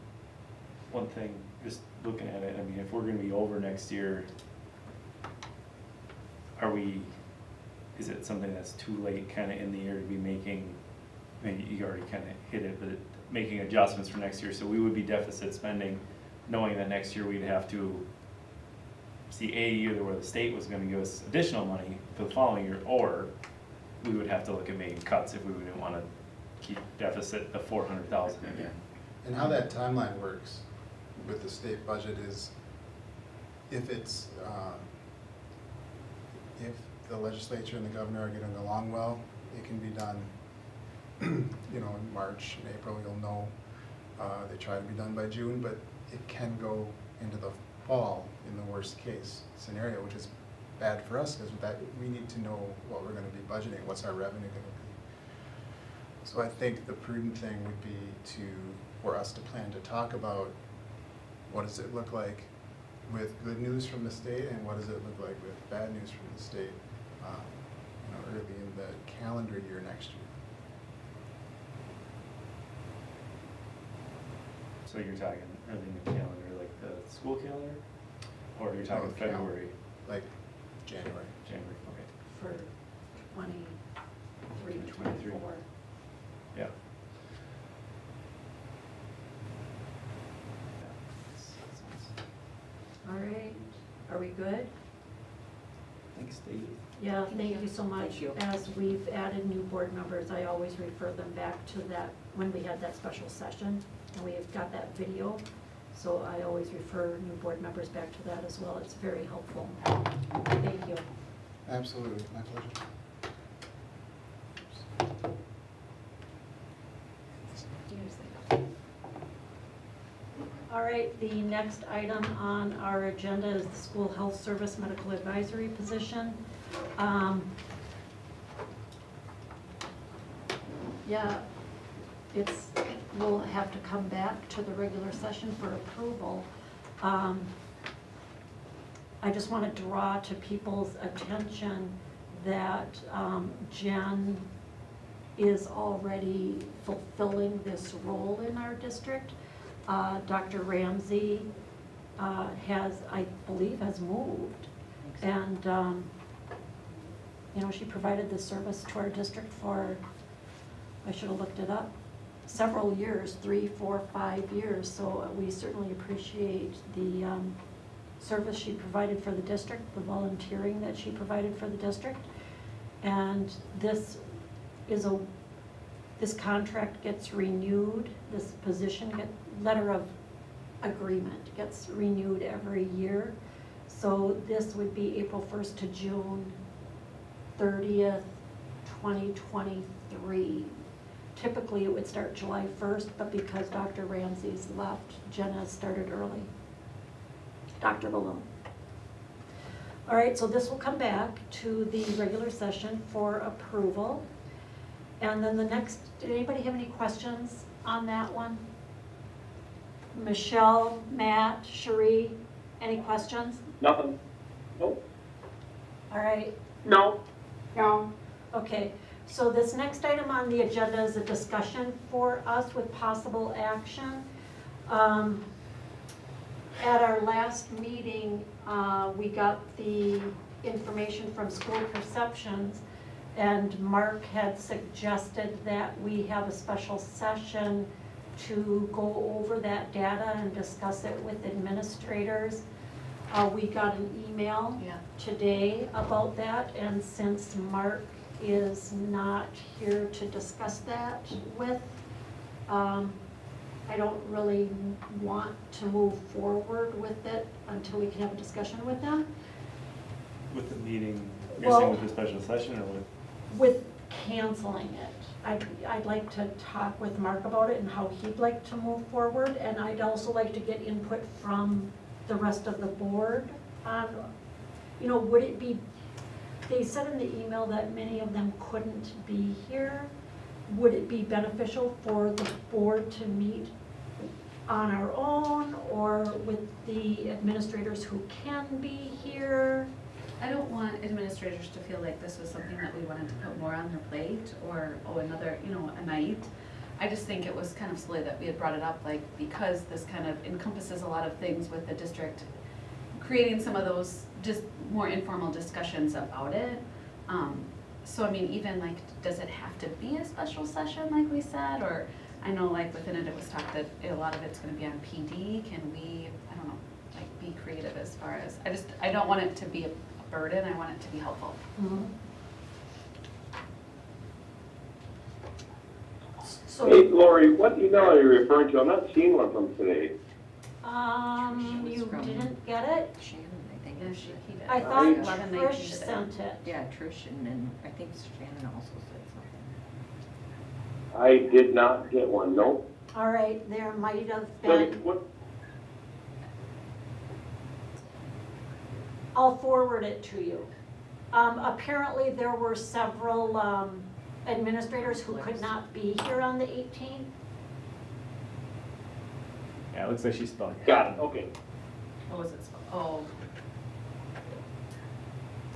one thing, just looking at it, I mean, if we're gonna be over next year, is it something that's too late kinda in the year to be making, I mean, you already kinda hit it, but making adjustments for next year, so we would be deficit spending, knowing that next year we'd have to see either where the state was gonna give us additional money for the following year, or we would have to look at making cuts if we didn't wanna keep deficit of 400,000 again. And how that timeline works with the state budget is if it's, if the legislature and the governor are getting along well, it can be done, you know, in March and April, you'll know. They try to be done by June, but it can go into the fall in the worst case scenario, which is bad for us because that we need to know what we're going to be budgeting, what's our revenue going to be. So I think the prudent thing would be for us to plan to talk about what does it look like with good news from the state and what does it look like with bad news from the state, early in the calendar year next year. So you're talking early in the calendar, like the school calendar? Or you're talking No, calendar. February? Like January. January, okay. For 23, 23. 24. Yeah. All right, are we good? Thanks, Dave. Yeah, thank you so much. Thank you. As we've added new board members, I always refer them back to that, when we had that special session, and we've got that video. So I always refer new board members back to that as well. It's very helpful. Thank you. Absolutely, my pleasure. All right, the next item on our agenda is the school health service medical advisory position. Yeah, we'll have to come back to the regular session for approval. I just want to draw to people's attention that Jen is already fulfilling this role in our district. Dr. Ramsey I believe, has moved. And, she provided this service to our district for, I should have looked it up, several years, 3, 4, 5 years. So we certainly appreciate the service she provided for the district, the volunteering that she provided for the district. And this contract gets renewed, this position letter of agreement gets renewed every year. So this would be April 1st to June 30th, 2023. Typically, it would start July 1st, but because Dr. Ramsey's left, Jenna started early. Dr. Balloon. All right, so this will come back to the regular session for approval. And then the next, did anybody have any questions on that one? Michelle, Matt, Cherie, any questions? Nothing. Nope. All right, No. No. okay. So this next item on the agenda is a discussion for us with possible action. At our last meeting, we got the information from School Perceptions, and Mark had suggested that we have a special session to go over that data and discuss it with administrators. We got an email today about that, and since Mark is not here to discuss that with, I don't really want to move forward with it until we can have a discussion with them. With the meeting, you're Well- saying with the special session or with? With canceling it. I'd like to talk with Mark about it and how he'd like to move forward, and I'd also like to get input from the rest of the board on, would it be, they said in the email that many of them couldn't be here. Would it be beneficial for the board to meet on our own or with the administrators who can be here? I don't want administrators to feel like this was something that we wanted to put more on their plate or, another, a night. I just think it was kind of silly that we had brought it up, because this kind of encompasses a lot of things with the district, creating some of those just more informal discussions about it. So, even does it have to be a special session like we said? Or I know within it was talked that a lot of it's gonna be on PD. Can we, I don't know, be creative as far as, I don't want it to be a burden, I want it to be helpful. Mm-hmm. Hey, So, Lori, what email are you referring to? I'm not seeing one from today. you didn't get it? Shannon, I think. Yeah, he did. I thought 11, Trish 19 today. sent it. Yeah, Trish and then I think Shannon also said something. I did not get one, nope. All right, there might have So been, what, I'll forward it to you. Apparently, there were several administrators who could not be here on the 18th. Yeah, it looks like she's spelling. Got it, okay. What was it? Oh,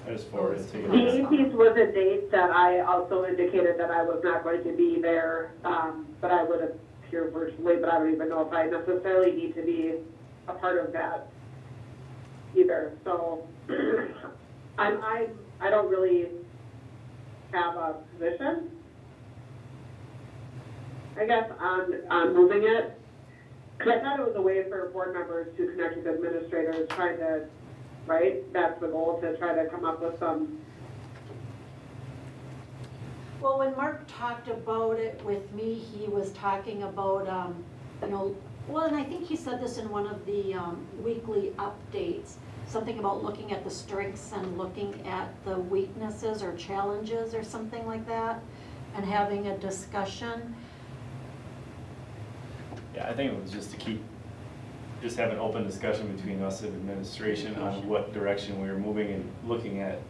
I just forwarded it to The you. 18th was a date that I also indicated that I was not going to be there, but I would appear virtually, but I don't even know if I necessarily need to be a part of that either. So I don't really have a position, I guess, on moving it. Because I thought it was a way for board members to connect with administrators, trying to, right? That's the goal, to try to come up with some. Well, when Mark talked about it with me, he was talking about, well, and I think he said this in one of the weekly updates, something about looking at the strengths and looking at the weaknesses or challenges or something like that, and having a discussion. Yeah, I think it was just to just have an open discussion between us and administration on what direction we were moving and looking at,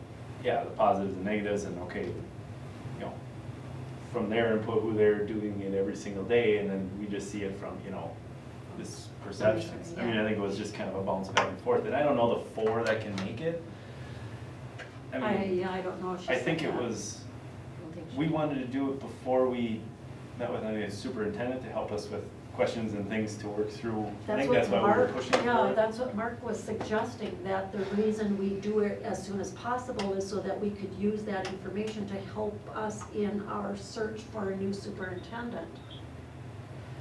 the positives and negatives and from their input, who they're doing it every single day, and then we just see it from, this perceptions. I mean, I think it was just kind of a bounce back and forth, and I don't know the 4 that can make it. I mean, I don't know if she I said think it that. was, we wanted to do it before we met with the superintendent to help us with questions and things to work through. I think that's why we were pushing for Yeah, it. that's what Mark was suggesting, that the reason we do it as soon as possible is so that we could use that information to help us in our search for a new superintendent.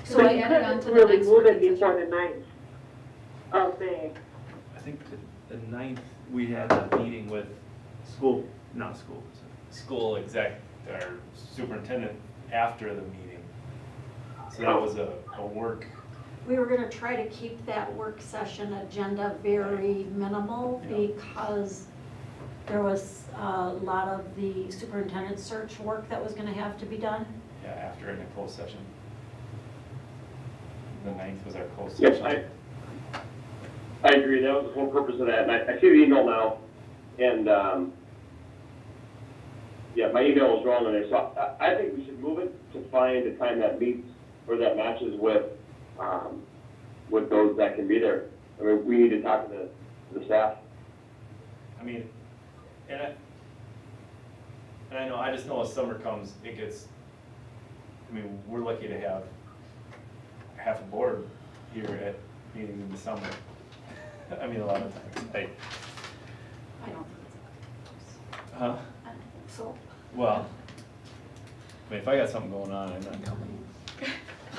so we I added on to the really next move it working before session. the 9th of May. I think the 9th, we had a meeting with school exec, our superintendent, after the meeting. So that was a work. We were gonna try to keep that work session agenda very minimal Yeah. because there was a lot of the superintendent search work that was gonna have to be done. Yeah, after in a closed session. The 9th was our closed Yes, session. I agree, that was the whole purpose of that, and I see the email now, and, my email was wrong on there, so I think we should move it to find a time that meets, or that matches with those that can be there. I mean, we need to talk to the staff. I mean, and I know, I just know as summer comes, it gets, we're lucky to have half a board here at meeting in the summer. A lot of times, I don't think it's huh? I don't think so. Well, if I got something going on, I'm not coming.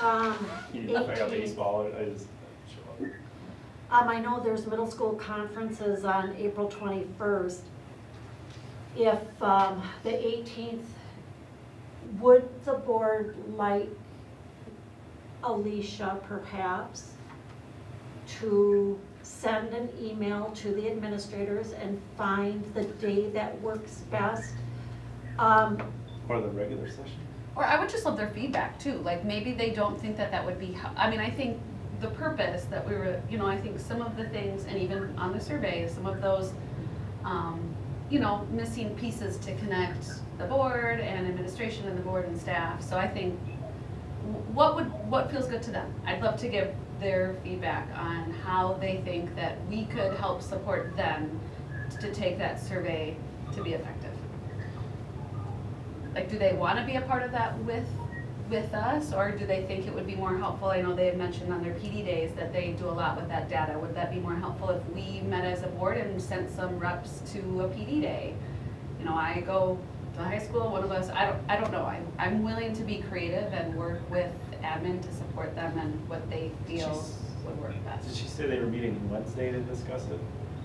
If I got 18th. baseball, I just show up. I know there's middle school conferences on April 21st. If the 18th, would the board like Alicia perhaps to send an email to the administrators and find the day that works best? Or the regular session? Or I would just love their feedback too, like maybe they don't think that would be, I think the purpose that we were, I think some of the things, and even on the survey, some of those, missing pieces to connect the board and administration and the board and staff. So I think, what feels good to them? I'd love to give their feedback on how they think that we could help support them to take that survey to be effective. Like, do they want to be a part of that with us, or do they think it would be more helpful? I know they had mentioned on their PD days that they do a lot with that data. Would that be more helpful if we met as a board and sent some reps to a PD day? I go to high school, one of us, I don't know. I'm willing to be creative and work with admin to support them and what they feel would work best. Did she say they were meeting Wednesday to discuss it?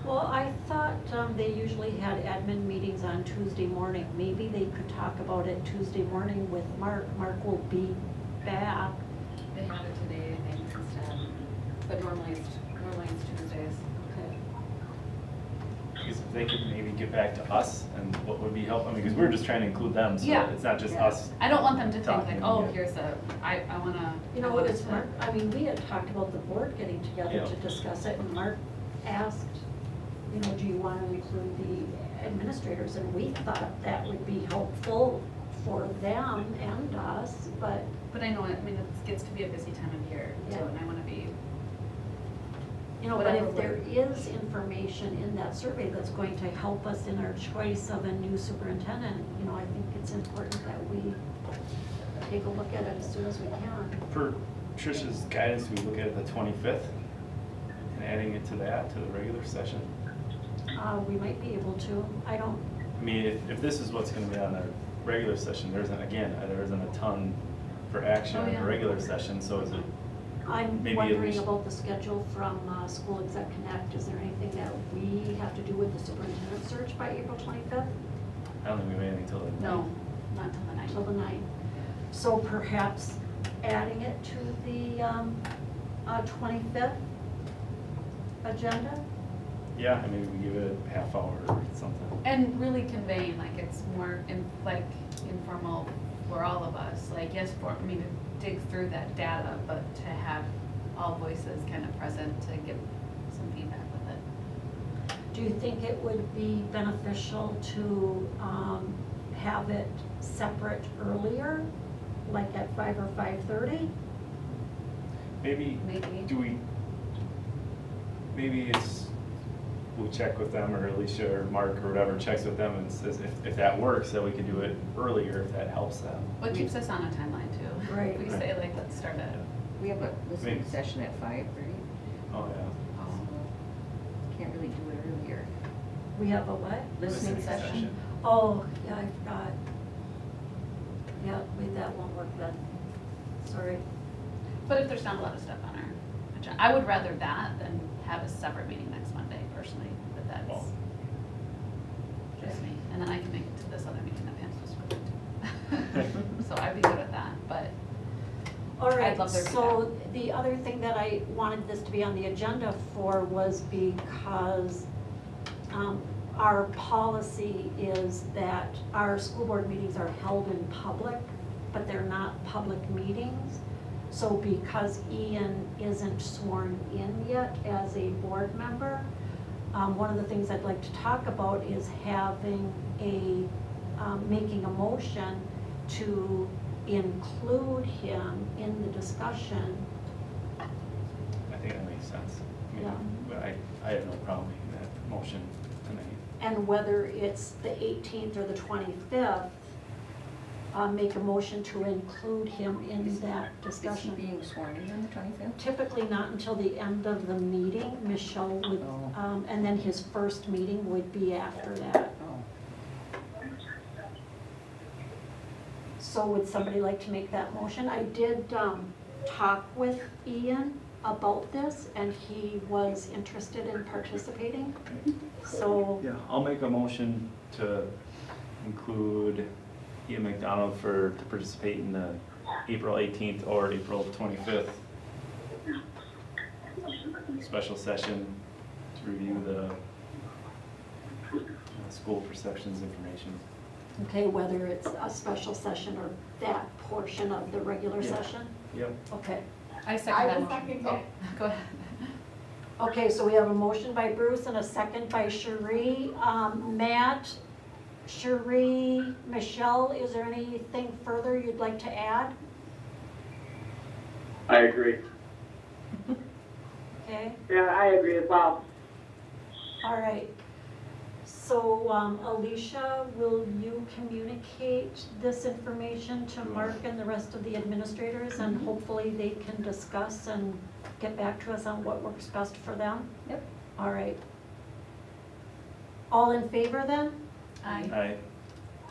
Well, I thought they usually had admin meetings on Tuesday morning. Maybe they could talk about it Tuesday morning with Mark. Mark will be back. They have it today, I think, instead, but normally it's Tuesdays. Okay. Because if they could maybe get back to us and what would be helpful, because we're just trying to include them, so Yeah. it's not just us. I don't want them to think like, Talking, oh, yeah. here's I wanna. It's Mark, we had talked about the board getting together Yeah. to discuss it, and Mark asked you know, do you want to include the administrators? And we thought that would be helpful for them and us, but, But I know, I mean, it gets to be a busy time of year too, Yeah. and I wanna be, you know, but Whatever if there is information in that survey that's going to help us in our choice of a new superintendent, you know, I think it's important that we take a look at it as soon as we can. Per Trish's guidance, we look at the 25th and adding it to that, to the regular session. We might be able to, I don't, I mean, if this is what's gonna be on the regular session, there isn't a ton for action Oh, in yeah. the regular session, so is it, I'm Maybe at wondering least- about the schedule from School Exec Connect. Is there anything that we have to do with the superintendent search by April 25th? I don't think we have anything till the. no, not till the Till night. the 9th. So perhaps adding it to the 25th agenda? Yeah, I mean, we give it a half hour or something. And really conveying, like, it's more like informal for all of us, like, yes, for me to dig through that data, but to have all voices kind of present to give some feedback with it. Do you think it would be beneficial to have it separate earlier, like at 5 or 5:30? Maybe, Maybe. maybe we'll check with them, or Alicia or Mark or whatever checks with them and says if that works, that we can do it earlier if that helps them. What keeps us on a timeline too. Right. If we say like, let's start at, We have a listening Maybe. session at 5, right? Oh, yeah. Can't really do it earlier. We have a what? Listening session. Oh, yeah, I forgot. Yeah, maybe that won't work then. Sorry. but if there's not a lot of stuff on our agenda, I would rather that than have a separate meeting next Monday personally, but that's Well. just me. And then I can make it to this other meeting that Pam's supposed to go to. So I'd be good with that, but All right, I'd love their so the other thing that I wanted this to be on the agenda for was because our policy is that our school board meetings are held in public, but they're not public meetings. So because Ian isn't sworn in yet as a board member, one of the things I'd like to talk about is having making a motion to include him in the discussion. I think that makes sense. I mean, Yeah. But I have no problem making that motion tonight. And whether it's the 18th or the 25th, make a motion to include him in that Is he discussion. being sworn in on the 25th? Typically not until the end of the meeting, Michelle would, Oh. and then his first meeting would be after that. Oh. So would somebody like to make that motion? I did talk with Ian about this, and he was interested in participating. So, Yeah, I'll make a motion to include Ian McDonald to participate in the April 18th or April 25th special session to review the school perceptions information. okay, whether it's a special session or that portion of the regular Yeah. session? Yep. Okay. I second that motion. Oh, go ahead. Okay, so we have a motion by Bruce and a second by Cherie. Matt, Cherie, Michelle, is there anything further you'd like to add? I agree. Okay, Yeah, I agree as well. all right. So Alicia, will you communicate this information to Mark and the rest of the administrators? And hopefully they can discuss and get back to us on what works best for them? Yep. All right. All in favor then? Aye.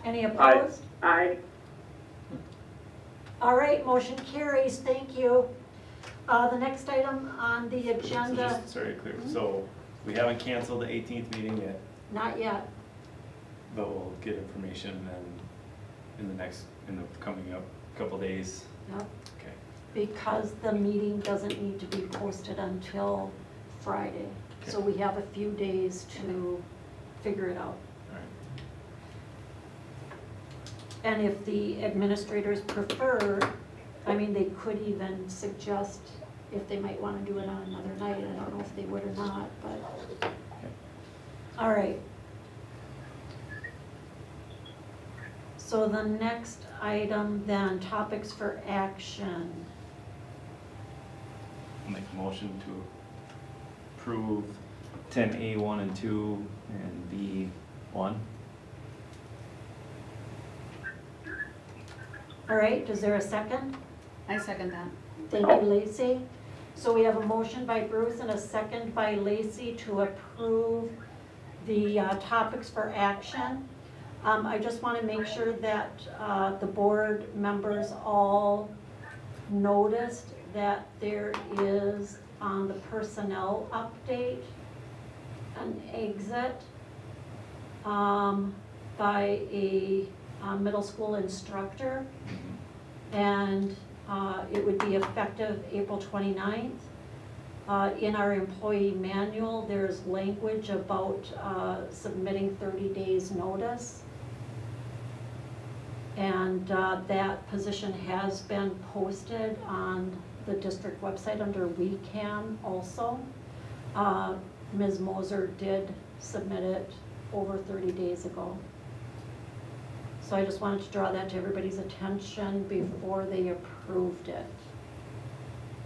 Any opposed? I, All right, motion carries, thank you. The next item on the So agenda, just, sorry to clear, so we haven't canceled the 18th meeting yet, not yet. but we'll get information then in the coming up couple days. Yep. Okay. Because the meeting doesn't need to be posted until Friday. So Okay. we have a few days to figure it out. All right. And if the administrators prefer, I mean, they could even suggest if they might want to do it on another night. I don't know if they would or not, but All right. So the next item then, topics for action. I'll make a motion to approve 10A 1 and 2 and B 1. All right, is there a second? I second that. Thank you, Lacey. So we have a motion by Bruce and a second by Lacey to approve the topics for action. I just want to make sure that the board members all noticed that there is on the personnel update an exit by a middle school instructor. And it would be effective April 29th. In our employee manual, there's language about submitting 30 days notice. And that position has been posted on the district website under WeCan also. Ms. Moser did submit it over 30 days ago. So I just wanted to draw that to everybody's attention before they approved it.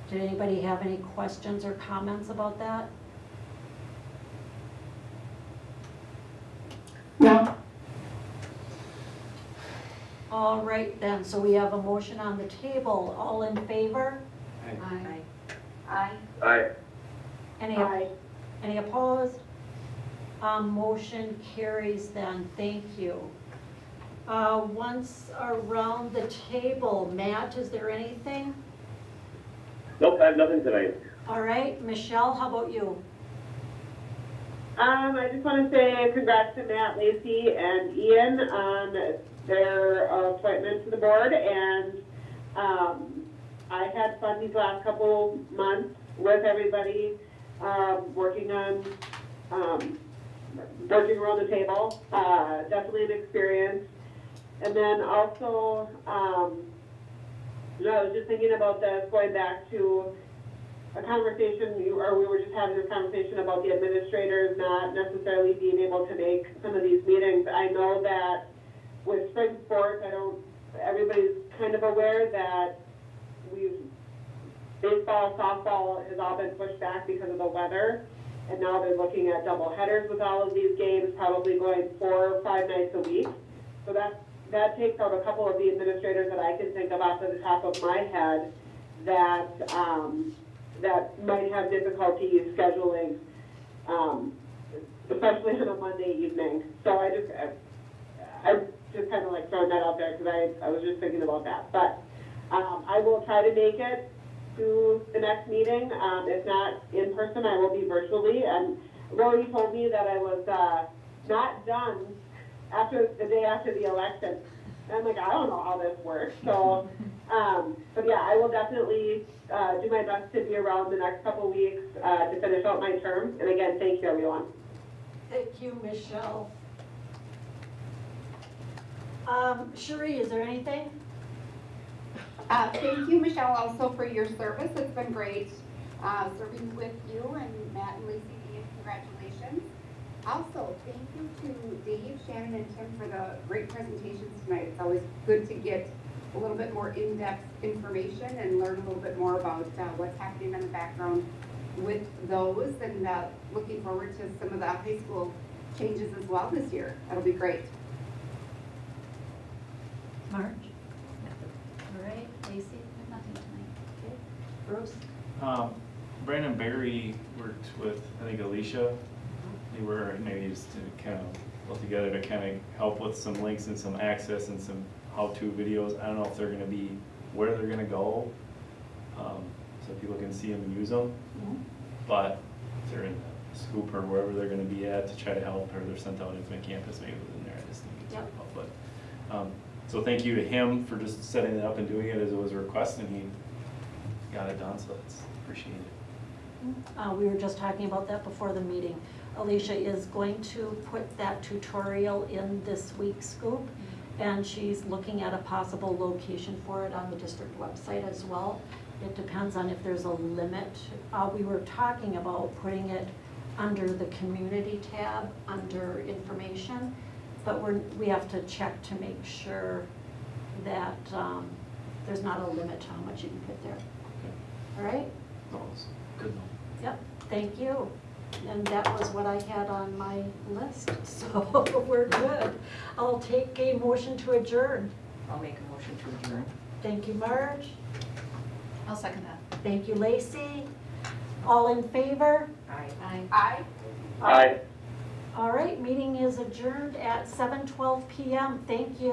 Did anybody have any questions or comments about that? No. All right then, so we have a motion on the table. All in favor? Aye. Aye. Aye. Any opposed? Motion carries then, thank you. Once around the table, Matt, is there anything? Nope, I have nothing tonight. All right, Michelle, how about you? I just want to say congrats to Matt, Lacey, and Ian on their appointment to the board, and I had fun these last couple months with everybody, working around the table. Definitely an experience. And then also, I was just thinking about this, going back to a conversation, we were just having this conversation about the administrators not necessarily being able to make some of these meetings. I know that with spring sports, everybody's kind of aware that baseball, softball has all been pushed back because of the weather. And now they're looking at double headers with all of these games, probably going 4 or 5 nights a week. So that takes out a couple of the administrators that I can think of off the top of my head that might have difficulty scheduling, especially on a Monday evening. So I just kind of like throwing that out there because I was just thinking about that. But I will try to make it to the next meeting. If not in person, I will be virtually. And Lori told me that I was not done the day after the election. And I'm like, I don't know how this works. So, but yeah, I will definitely do my best to be around the next couple weeks to finish out my term. And again, thank you, everyone. Thank you, Michelle. Cherie, is there anything? Thank you, Michelle, also for your service. It's been great serving with you, and Matt and Lacey, congratulations. Also, thank you to Dave, Shannon, and Tim for the great presentations tonight. It's always good to get a little bit more in-depth information and learn a little bit more about what's happening in the background with those, and looking forward to some of the high school changes as well this year. That'll be great. Marge? All right, Lacey? Nothing tonight. Okay. Bruce? Brandon Barry worked with, I think, Alicia. They were maybe just to kind of pull together to kind of help with some links and some access and some how-to videos. I don't know if they're going to be where they're going to go, so people can see them and use them. Mm-hmm. But if they're in the scoop or wherever they're going to be at to try to help, or they're sent out into my campus, maybe within there. I just think it's Yep. help. But so thank you to him for just setting it up and doing it as it was requested, and he got it done. So that's appreciated. We were just talking about that before the meeting. Alicia is going to put that tutorial in this week's scoop, and she's looking at a possible location for it on the district website as well. It depends on if there's a limit. We were talking about putting it under the community tab, under information. But we have to check to make sure that there's not a limit to how much you can put there. All right? Oh, it's good though. Yep, thank you. And that was what I had on my list, so we're good. I'll take a motion to adjourn. I'll make a motion to adjourn. Thank you, Marge. I'll second that. Thank you, Lacey. All in favor? Aye. Aye. Aye. All right, meeting is adjourned at 7:12 PM. Thank you.